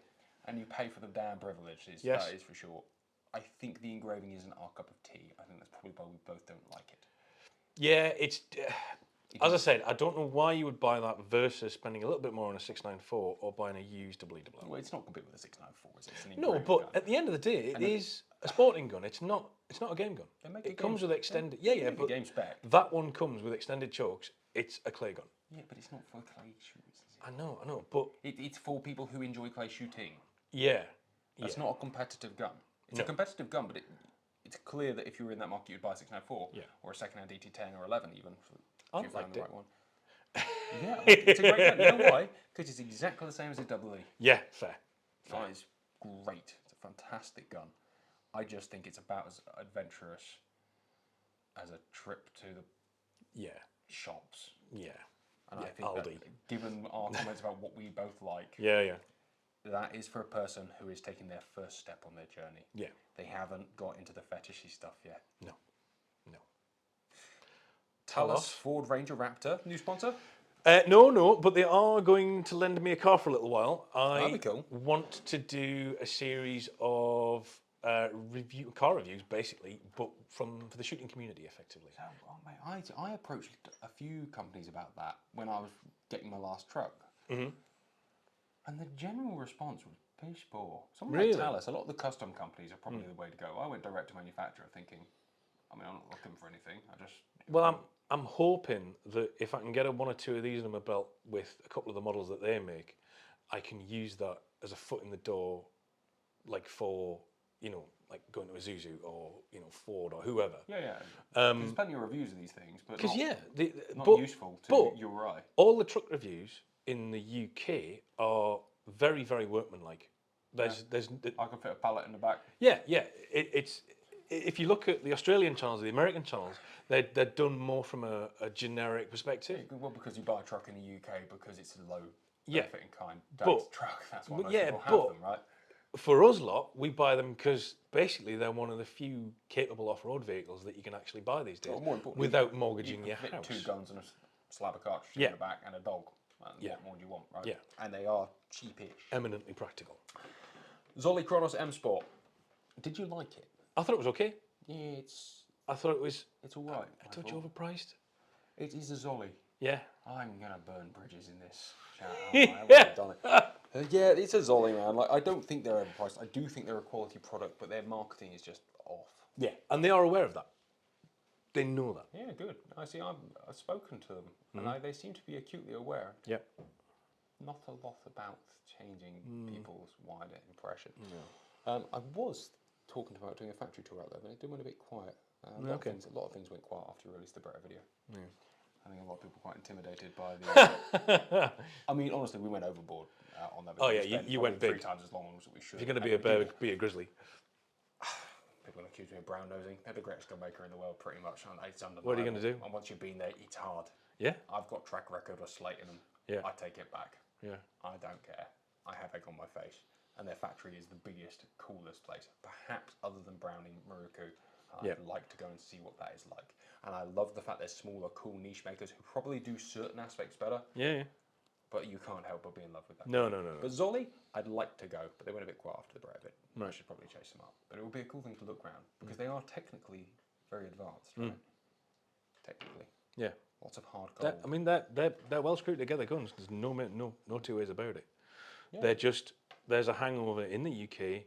S2: And you pay for the damn privilege.
S1: Yes.
S2: That is for sure. I think the engraving isn't our cup of tea. I think that's probably why we both don't like it.
S1: Yeah, it's. As I said, I don't know why you would buy that versus spending a little bit more on a 694 or buying a used double.
S2: Well, it's not compatible with a 694, is it? It's an
S1: No,
S2: engraving
S1: but
S2: gun.
S1: at the end of the day, it is a sporting gun. It's not. It's not a game gun.
S2: They make
S1: It comes with extended.
S2: They
S1: Yeah,
S2: make a
S1: but
S2: game spec.
S1: that one comes with extended chokes. It's a clay gun.
S2: Yeah, but it's not for clay shooters, is it?
S1: I know, but
S2: It's for people who enjoy clay shooting.
S1: yeah,
S2: That's not a competitive gun. It's a competitive gun, but it's clear that if you were in that market, you'd buy a 694 or a second-hand DT10 or 11 even. If you found the right one. Yeah, it's a great gun. You know why? Because it's exactly the same as a double E.
S1: Yeah, fair.
S2: Oh, it's great. It's a fantastic gun. I just think it's about as adventurous as a trip to the shops.
S1: Yeah.
S2: And I think that, given our comments about what we both like, that is for a person who is taking their first step on their journey.
S1: Yeah.
S2: They haven't got into the fetishy stuff yet.
S1: No.
S2: Talos Ford Ranger Raptor, new sponsor?
S1: No, but they are going to lend me a car for a little while.
S2: That'd be cool.
S1: Want to do a series of car reviews, basically, but for the shooting community, effectively.
S2: So, mate, I approached a few companies about that when I was getting my last truck. Mm-hmm. And the general response was pish poor. Something like Talos, a lot of the custom companies are probably the way to go. I went direct to manufacturer thinking, I'm not looking for anything.
S1: Well, I'm hoping that if I can get one or two of these in my belt with a couple of the models that they make, I can use that as a foot in the door, like for, like going to a Isuzu or, Ford or whoever.
S2: Yeah. There's plenty of reviews of these things, but not useful to your eye.
S1: All the truck reviews in the UK are very, very workmanlike.
S2: I can fit a pallet in the back.
S1: Yeah. It's if you look at the Australian channels, the American channels, they're done more from a generic perspective.
S2: Well, because you buy a truck in the UK because it's a low benefit in kind truck. That's why most people have them, right?
S1: For us lot, we buy them because basically they're one of the few capable off-road vehicles that you can actually buy these days without mortgaging your house.
S2: 2 guns and a slab of cartridge in the back and a dog. What more do you want, right?
S1: Yeah.
S2: And they are cheapish.
S1: Eminently practical.
S2: Zolly Kronos M Sport. Did you like it?
S1: I thought it was okay.
S2: Yeah,
S1: I thought it was...
S2: It's all right.
S1: A touch overpriced.
S2: It is a Zolly.
S1: Yeah.
S2: I'm going to burn bridges in this chat. I would have done it. Yeah, it's a Zolly, man. Like, I don't think they're overpriced. I do think they're a quality product, but their marketing is just off.
S1: Yeah, and they are aware of that. They know that.
S2: Yeah, good. I see. I've spoken to them, and they seem to be acutely aware.
S1: Yep.
S2: Not a lot about changing people's wider impression. No. I was talking about doing a factory tour out there, but it did went a bit quiet. A lot of things went quiet after you released the Beretta video. Yeah. I think a lot of people were quite intimidated by the... I mean, honestly, we went overboard on that video.
S1: Oh, yeah, you went big.
S2: 3 times as long as we should.
S1: If you're going to be a bear, be a grizzly.
S2: People accuse me of brown nosing. They're the greatest gun maker in the world, pretty much. It's undeniable.
S1: What are you going to do?
S2: And once you've been there, it's hard.
S1: Yeah?
S2: I've got track record of slating them.
S1: Yeah.
S2: I take it back.
S1: Yeah.
S2: I don't care. I have egg on my face. And their factory is the biggest, coolest place. Perhaps other than Browning, Muruku. I'd like to go and see what that is like. And I love the fact there's smaller, cool niche makers who probably do certain aspects better.
S1: Yeah.
S2: But you can't help but be in love with that.
S1: No.
S2: But Zolly, I'd like to go, but they went a bit quiet after the Beretta bit.
S1: Right.
S2: I should probably chase them up. But it would be a cool thing to look around because they are technically very advanced, right? Technically. Yeah. Lots of hard gold.
S1: They're well screwed together guns. There's no two ways about it. Yeah. There's a hangover in the UK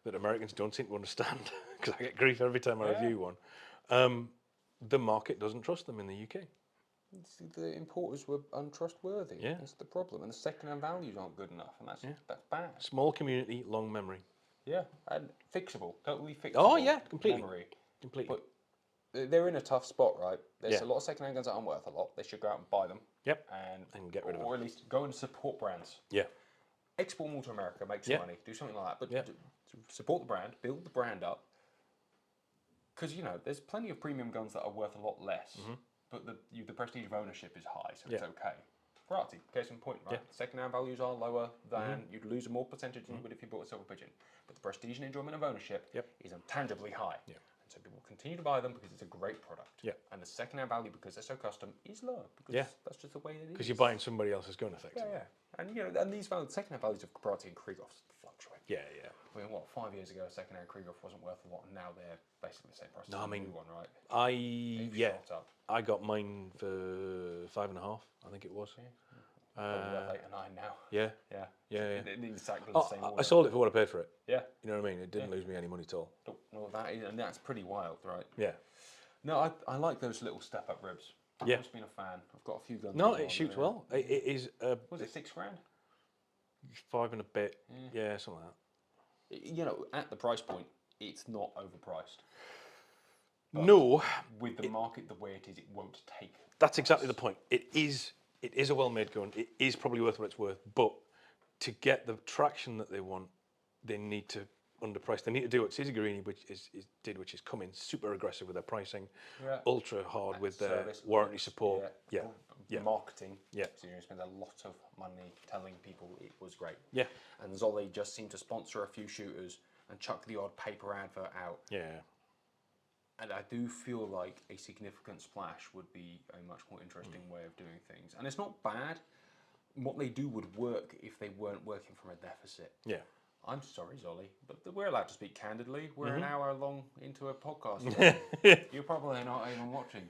S1: that Americans don't seem to understand because I get grief every time I review one. The market doesn't trust them in the UK.
S2: The importers were untrustworthy.
S1: Yeah.
S2: That's the problem. And the second-hand values aren't good enough, and that's bad.
S1: Small community, long memory.
S2: Yeah, and fixable, totally fixable.
S1: Oh yeah, completely.
S2: Memory.
S1: Completely.
S2: But they're in a tough spot, right? There's a lot of second-hand guns that aren't worth a lot. They should go out and buy them.
S1: Yep.
S2: And
S1: get rid of them.
S2: Or at least go and support brands.
S1: Yeah.
S2: Export them to America, make some money, do something like that. But support the brand, build the brand up. Because, there's plenty of premium guns that are worth a lot less. But the prestige of ownership is high, so it's okay. Ferrari, case in point, right? Second-hand values are lower than you'd lose a more percentage than you would if you bought a Silver Pigeon. But the prestige and enjoyment of ownership is intangibly high. Yeah. And so people continue to buy them because it's a great product. Yeah. And the second-hand value, because they're so custom, is low. Because that's just the way it is.
S1: Because you're buying somebody else's gun, effectively.
S2: Yeah. And, and these second-hand values of Karate and Krieghoff fluctuate
S1: Yeah.
S2: I mean, what, 5 years ago, a second-hand Krieghoff wasn't worth a lot, and now they're basically the same price as
S1: No, I
S2: a
S1: mean,
S2: new one, right? They've shot up.
S1: I got mine for 5.5. I think it was.
S2: Probably worth 8 or 9 now.
S1: Yeah.
S2: Yeah.
S1: Yeah.
S2: Exactly the same order.
S1: I sold it for what I paid for it.
S2: Yeah.
S1: You know what I mean? It didn't lose me any money at all.
S2: No, and that's pretty wild, right?
S1: Yeah.
S2: No, I like those little step-up ribs. I've
S1: Yeah.
S2: always been a fan. I've got a few guns.
S1: No,
S2: as
S1: it shoots
S2: but
S1: well. It is.
S2: Was it $6,000?
S1: 5 and a bit. Yeah, something like that.
S2: You know, at the price point, it's not overpriced. But
S1: No.
S2: with the market the way it is, it won't take.
S1: That's exactly the point. It is a well-made gun. It is probably worth what it's worth. But to get the traction that they want, they need to underprice. They need to do what Citigherini did, which is come in super aggressive with their pricing, ultra hard with their warranty support. Yeah.
S2: Marketing.
S1: Yeah.
S2: So you spend a lot of money telling people it was great.
S1: Yeah.
S2: And Zolly just seemed to sponsor a few shooters and chuck the odd paper advert out.
S1: Yeah.
S2: And I do feel like a significant splash would be a much more interesting way of doing things. And it's not bad. What they do would work if they weren't working from a deficit.
S1: Yeah.
S2: I'm sorry, Zolly, but we're allowed to speak candidly. We're an hour long into a podcast. You're probably not even watching.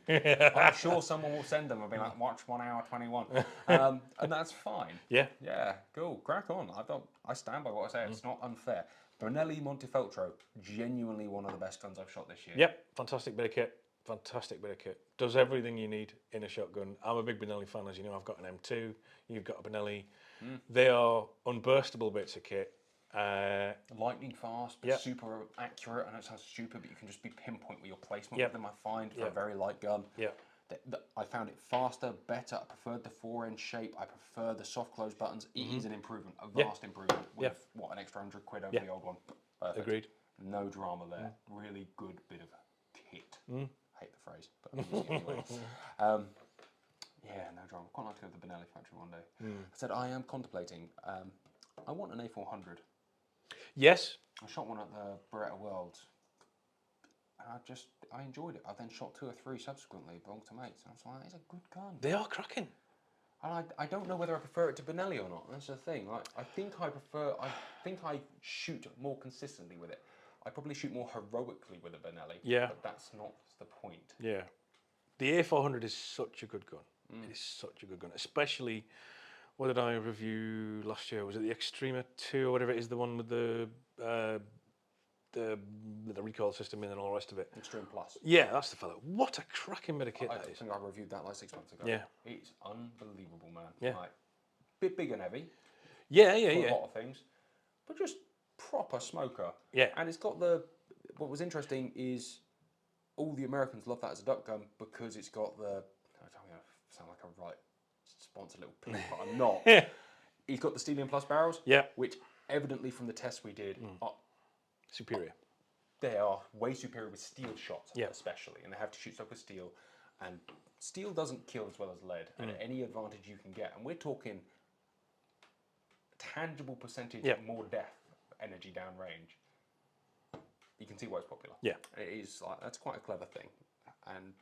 S2: I'm sure someone will send them and be like, watch 1 hour 21. And that's fine.
S1: Yeah.
S2: Yeah, cool. Crack on. I stand by what I say. It's not unfair. Brunelli Montefeltro, genuinely one of the best guns I've shot this year.
S1: Yep. Fantastic bit of kit. Fantastic bit of kit. Does everything you need in a shotgun. I'm a big Benelli fan, as you know. I've got an M2. You've got a Benelli. They are unburstable bits of kit.
S2: Lightning fast, but super accurate. I know it sounds stupid, but you can just be pinpoint with your placement with them, I find, for a very light gun.
S1: Yeah.
S2: I found it faster, better. I preferred the 4-inch shape. I prefer the soft close buttons. It is an improvement, a vast improvement with, what, an extra £100 over the old one. Perfect.
S1: Agreed.
S2: No drama there. Really good bit of kit. I hate the phrase, but I'm using it anyway. Yeah, no drama. Quite like to go to the Benelli factory one day. I said, I am contemplating, I want an A400.
S1: Yes.
S2: I shot one at the Beretta Worlds, and I enjoyed it. I then shot 2 or 3 subsequently, belonged to mates, and I was like, it's a good gun.
S1: They are cracking.
S2: And I don't know whether I prefer it to Benelli or not. That's the thing. I think I shoot more consistently with it. I probably shoot more heroically with a Benelli.
S1: Yeah.
S2: But that's not the point.
S1: Yeah. The A400 is such a good gun. It is such a good gun, especially. What did I review last year? Was it the Extrema 2 or whatever it is, the one with the recoil system in and all the rest of it?
S2: Extreme Plus.
S1: Yeah, that's the fellow. What a cracking bit of kit that is.
S2: I think I reviewed that like 6 months ago.
S1: Yeah.
S2: It's unbelievable, man.
S1: Yeah.
S2: Like, bit big and heavy.
S1: Yeah.
S2: A lot of things. But just proper smoker.
S1: Yeah.
S2: And it's got what was interesting is all the Americans love that as a duck gun because it's got I don't know, sound like a right sponsor little pimp, but I'm not. He's got the Stelium Plus barrels, which evidently from the tests we did are
S1: superior.
S2: They are way superior with steel shots, especially, and they have to shoot stuff with steel. And steel doesn't kill as well as lead, and any advantage you can get, and we're talking tangible percentage more depth energy downrange. You can see why it's popular.
S1: Yeah,
S2: it is. That's quite a clever thing, and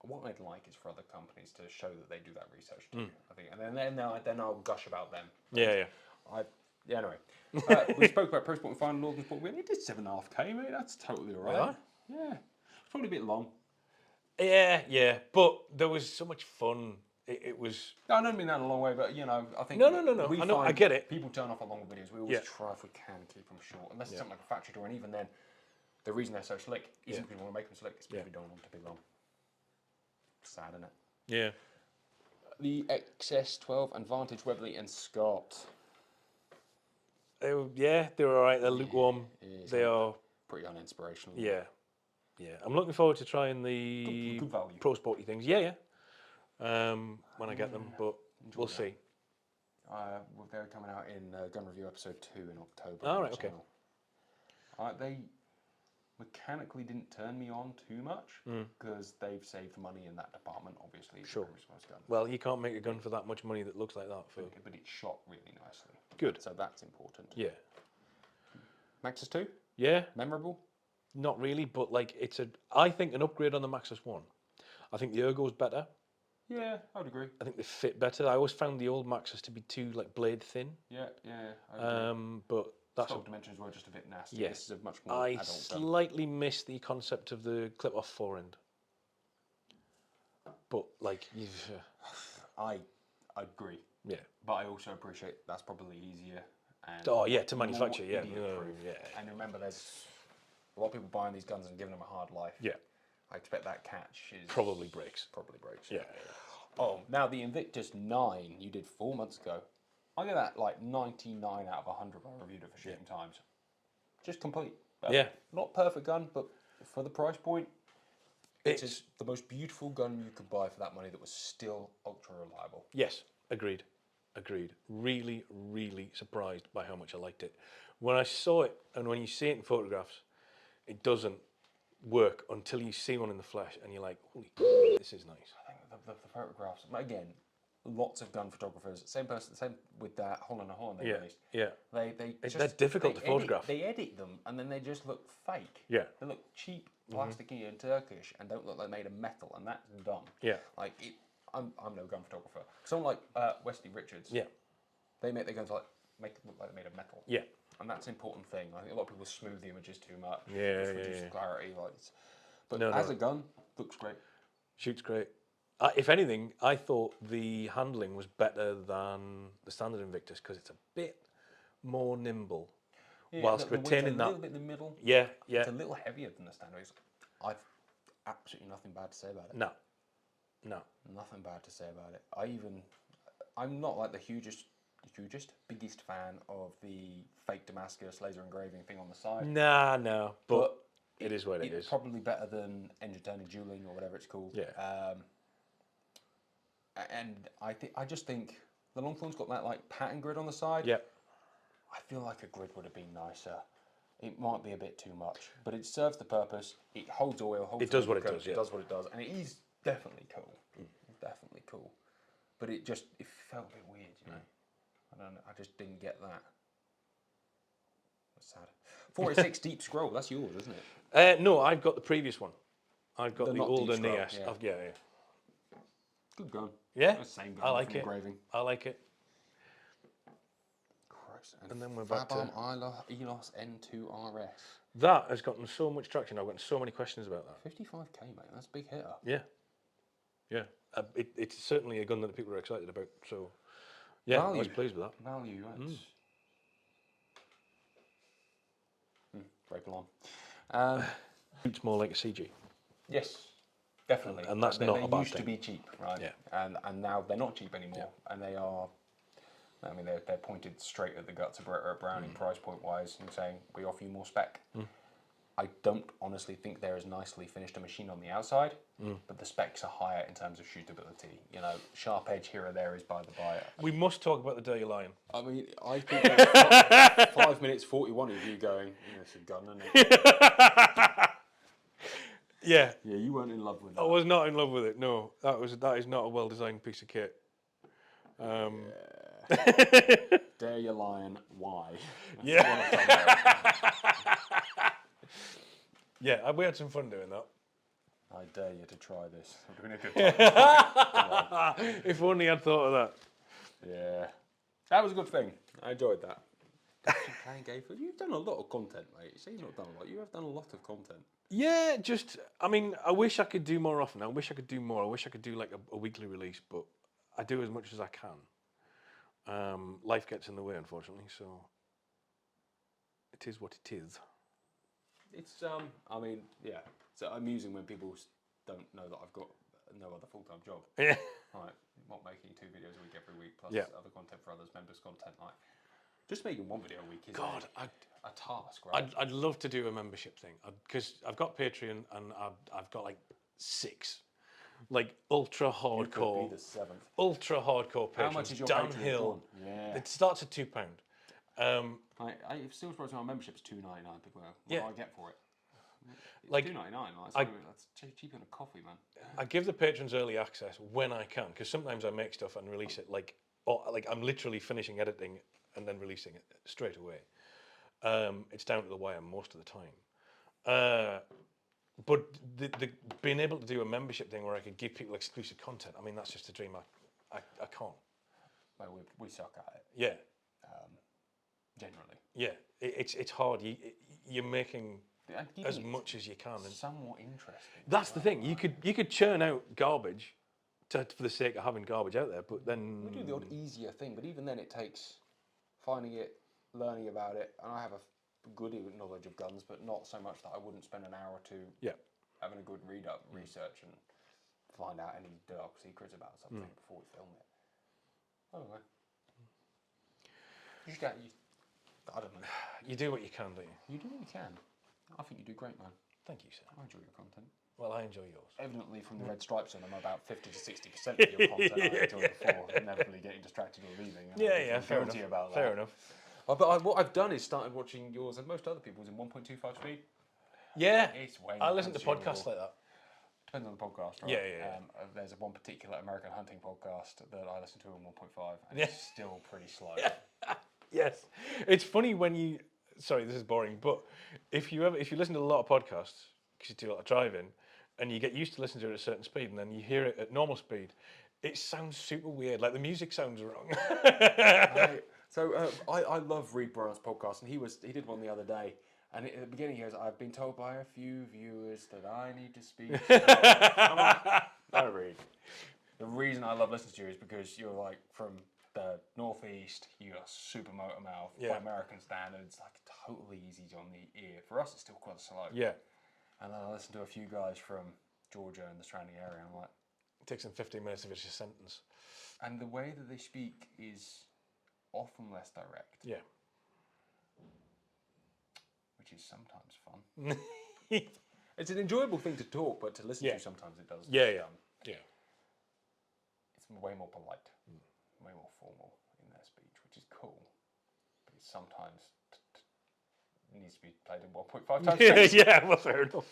S2: what I'd like is for other companies to show that they do that research too. I think, and then I'll gush about them.
S1: Yeah.
S2: Anyway, we spoke about Pro Sport and Final Northern Sport. We only did 7.5k, mate. That's totally all right. Yeah, it's probably a bit long.
S1: Yeah, but there was so much fun. It was.
S2: No, I don't mean that in a long way, but I think.
S1: No. I get it.
S2: People turn off on longer videos. We always try if we can keep them short, unless it's something like a factory door, and even then, the reason they're so slick isn't because we want to make them slick. It's because we don't want them to be long. Sad, isn't it?
S1: Yeah.
S2: The XS12 and Vantage Webley and Scott.
S1: They were all right. They're lukewarm. They are
S2: pretty uninspirational.
S1: Yeah. I'm looking forward to trying the
S2: good value.
S1: pro sporty things. Yeah. When I get them, but we'll see.
S2: They're coming out in Gun Review episode 2 in October.
S1: All right. Okay.
S2: They mechanically didn't turn me on too much because they've saved money in that department, obviously.
S1: Sure. Well, you can't make a gun for that much money that looks like that.
S2: But it's shot really nicely.
S1: Good.
S2: So that's important.
S1: Yeah.
S2: Maxus 2?
S1: Yeah.
S2: Memorable?
S1: Not really, but I think an upgrade on the Maxus 1. I think the ergo's better.
S2: Yeah, I would agree.
S1: I think they fit better. I always found the old Maxus to be too blade thin.
S2: Yeah.
S1: But
S2: Stock dimensions were just a bit nasty.
S1: Yeah.
S2: This is a much more
S1: I
S2: adult gun.
S1: slightly miss the concept of the clip-off forend. But, like, you've...
S2: I agree.
S1: yeah.
S2: But I also appreciate that's probably easier. And
S1: Oh, yeah, to manufacture,
S2: more
S1: yeah.
S2: idiot-proof.
S1: Yeah.
S2: And remember, there's a lot of people buying these guns and giving them a hard life.
S1: Yeah.
S2: I expect that catch is...
S1: Probably breaks. Yeah.
S2: Oh, now the Invictus 9 you did 4 months ago. I give that like 99 out of 100 when I reviewed it for shooting times. Just complete.
S1: Yeah.
S2: Not perfect gun, but for the price point,
S1: It's
S2: it's the most beautiful gun you could buy for that money that was still ultra reliable.
S1: Yes, agreed. Really, really surprised by how much I liked it. When I saw it, and when you see it in photographs, it doesn't work until you see one in the flesh, and you're like, holy, this is nice.
S2: I think the photographs, again, lots of gun photographers, same with that Hole in a Horn they released.
S1: Yeah.
S2: They're
S1: difficult to photograph.
S2: They edit them, and then they just look fake.
S1: Yeah.
S2: They look cheap, plasticky, and Turkish, and don't look like they're made of metal, and that's dumb.
S1: Yeah.
S2: Like, I'm no gun photographer. Someone like Wesley Richards.
S1: Yeah.
S2: They make their guns make them look like they're made of metal.
S1: Yeah.
S2: And that's an important thing. I think a lot of people smooth the images too much.
S1: Yeah,
S2: just reduce the clarity. But
S1: No,
S2: as a gun, looks great.
S1: Shoots great. If anything, I thought the handling was better than the standard Invictus because it's a bit more nimble, whilst
S2: the weight's
S1: retaining
S2: a
S1: that.
S2: little bit in the middle.
S1: Yeah.
S2: It's a little heavier than the standard. I've absolutely nothing bad to say about it.
S1: No.
S2: Nothing bad to say about it. I'm not like the biggest fan of the fake Damascus laser engraving thing on the side.
S1: No. But it is what it is.
S2: It's probably better than engine turning dueling or whatever it's called.
S1: Yeah.
S2: And I just think the Longthorn's got that like pattern grid on the side.
S1: Yeah.
S2: I feel like a grid would have been nicer. It might be a bit too much, but it serves the purpose. It holds oil.
S1: It does what it does.
S2: It does what it does, and it is definitely cool. Definitely cool. But it felt a bit weird, you know. I don't know. I just didn't get that. That's sad. 486 Deep Scroll. That's yours, isn't it?
S1: No, I've got the previous one. I've got the
S2: not
S1: older
S2: Deep Scroll,
S1: NES.
S2: yeah.
S1: Yeah.
S2: Good gun.
S1: Yeah.
S2: Same gun.
S1: I like
S2: different
S1: it.
S2: Engraving.
S1: I like it.
S2: Christ.
S1: And then we're back to
S2: Elos N2 RS.
S1: that has gotten so much traction. I've gotten so many questions about that.
S2: 55k, mate. That's a big hitter.
S1: Yeah. It's certainly a gun that people are excited about. So, yeah, I was pleased with that.
S2: Value. Break along.
S1: It's more like a CG.
S2: Yes, definitely.
S1: And that's not a bad
S2: They used to
S1: thing.
S2: be cheap, right?
S1: Yeah.
S2: And now they're not cheap anymore, and they are. I mean, they're pointed straight at the guts of Beretta Browning price point wise, and saying we offer you more spec. I don't honestly think they're as nicely finished a machine on the outside, but the specs are higher in terms of shootability. You know, sharp edge here or there is by the by.
S1: We must talk about the Dirty Lion.
S2: I mean, I think there's 5 minutes 41 of you going, it's a gun, isn't it?
S1: Yeah.
S2: Yeah, you weren't in love with that.
S1: I was not in love with it. No, that is not a well-designed piece of kit.
S2: Dare you lion, why?
S1: Yeah, we had some fun doing that.
S2: I dare you to try this. We're doing a good time.
S1: If only I'd thought of that.
S2: Yeah. That was a good thing. I enjoyed that. You've done a lot of content, mate. You say you've not done a lot. You have done a lot of content.
S1: Yeah, I wish I could do more often. I wish I could do more. I wish I could do like a weekly release, but I do as much as I can. Life gets in the way, unfortunately, so it is what it is.
S2: It's, it's amusing when people don't know that I've got no other full-time job.
S1: Yeah.
S2: Right, not making 2 videos a week every week, plus
S1: Yeah.
S2: other content for others, members content. Like, just making 1 video a week is a task, right?
S1: I'd love to do a membership thing because I've got Patreon and I've got like 6, like ultra hardcore.
S2: You could be the 7th.
S1: Ultra hardcore patrons.
S2: How much is your
S1: downhill?
S2: Patreon? Yeah.
S1: It starts at £2.
S2: I still surprised my membership's $2.99. People go, what do I get for it? It's
S1: Like,
S2: $2.99. That's cheaper than a coffee, man.
S1: I give the patrons early access when I can because sometimes I make stuff and release it like I'm literally finishing editing and then releasing it straight away. It's down to the wire most of the time. But the being able to do a membership thing where I could give people exclusive content, I mean, that's just a dream I can't.
S2: Well, we suck at it.
S1: Yeah.
S2: Generally.
S1: Yeah. it's hard. You're making as
S2: Keeping it
S1: much as you can. And
S2: somewhat interesting.
S1: that's the thing. You could churn out garbage for the sake of having garbage out there, but then
S2: We do the odd easier thing, but even then it takes finding it, learning about it, and I have a good knowledge of guns, but not so much that I wouldn't spend an hour or two having a good read up, research, and find out any dark secrets about something before we film it. I don't know. I don't know.
S1: you do what you can, don't you?
S2: You do what you can. I think you do great, man.
S1: Thank you, sir.
S2: I enjoy your content.
S1: Well, I enjoy yours.
S2: Evidently, from the red stripes on, I'm about 50 to 60% of your content I enjoyed before, inevitably getting distracted or leaving.
S1: Fair enough.
S2: About
S1: Fair
S2: that.
S1: enough.
S2: But what I've done is started watching yours and most other people's in 1.25 speed.
S1: Yeah,
S2: It's way
S1: I
S2: more
S1: listen to
S2: consumable.
S1: podcasts like that.
S2: Depends on the podcast, right?
S1: Yeah.
S2: There's one particular American hunting podcast that I listen to in 1.5, and
S1: Yeah.
S2: it's still pretty slow.
S1: Yes, it's funny when you. Sorry, this is boring, but if you listen to a lot of podcasts because you do a lot of driving, and you get used to listening to it at a certain speed, and then you hear it at normal speed, it sounds super weird. Like the music sounds wrong.
S2: I love Reed Bryant's podcast, and he did one the other day. And at the beginning, he goes, "I've been told by a few viewers that I need to speak." I'm like, no, Reed. The reason I love listening to you is because you're like from the northeast. You're super motor mouth by American standards, like totally easy on the ear. For us, it's still quite slow.
S1: Yeah,
S2: And then I listen to a few guys from Georgia and the surrounding area, and I'm like,
S1: it takes them 15 minutes if it's a sentence.
S2: and the way that they speak is often less direct.
S1: Yeah.
S2: Which is sometimes fun. It's an enjoyable thing to talk, but to listen to sometimes it does.
S1: Yeah.
S2: It's way more polite, way more formal in their speech, which is cool. But it sometimes needs to be played in 1.5 times.
S1: Yeah, well, fair enough.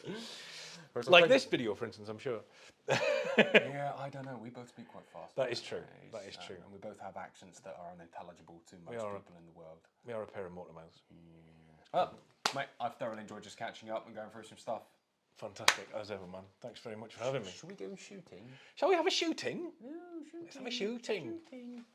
S1: Like this video, for instance, I'm sure.
S2: Yeah, I don't know. We both speak quite fast.
S1: That is true. That is true.
S2: And we both have accents that are unintelligible to most people in the world.
S1: We are a pair of motor mouths.
S2: Mate, I've thoroughly enjoyed just catching up and going through some stuff.
S1: Fantastic, as ever, man. Thanks very much for having me.
S2: Should we go shooting?
S1: Shall we have a shooting?
S2: No, shooting.
S1: Let's have a shooting.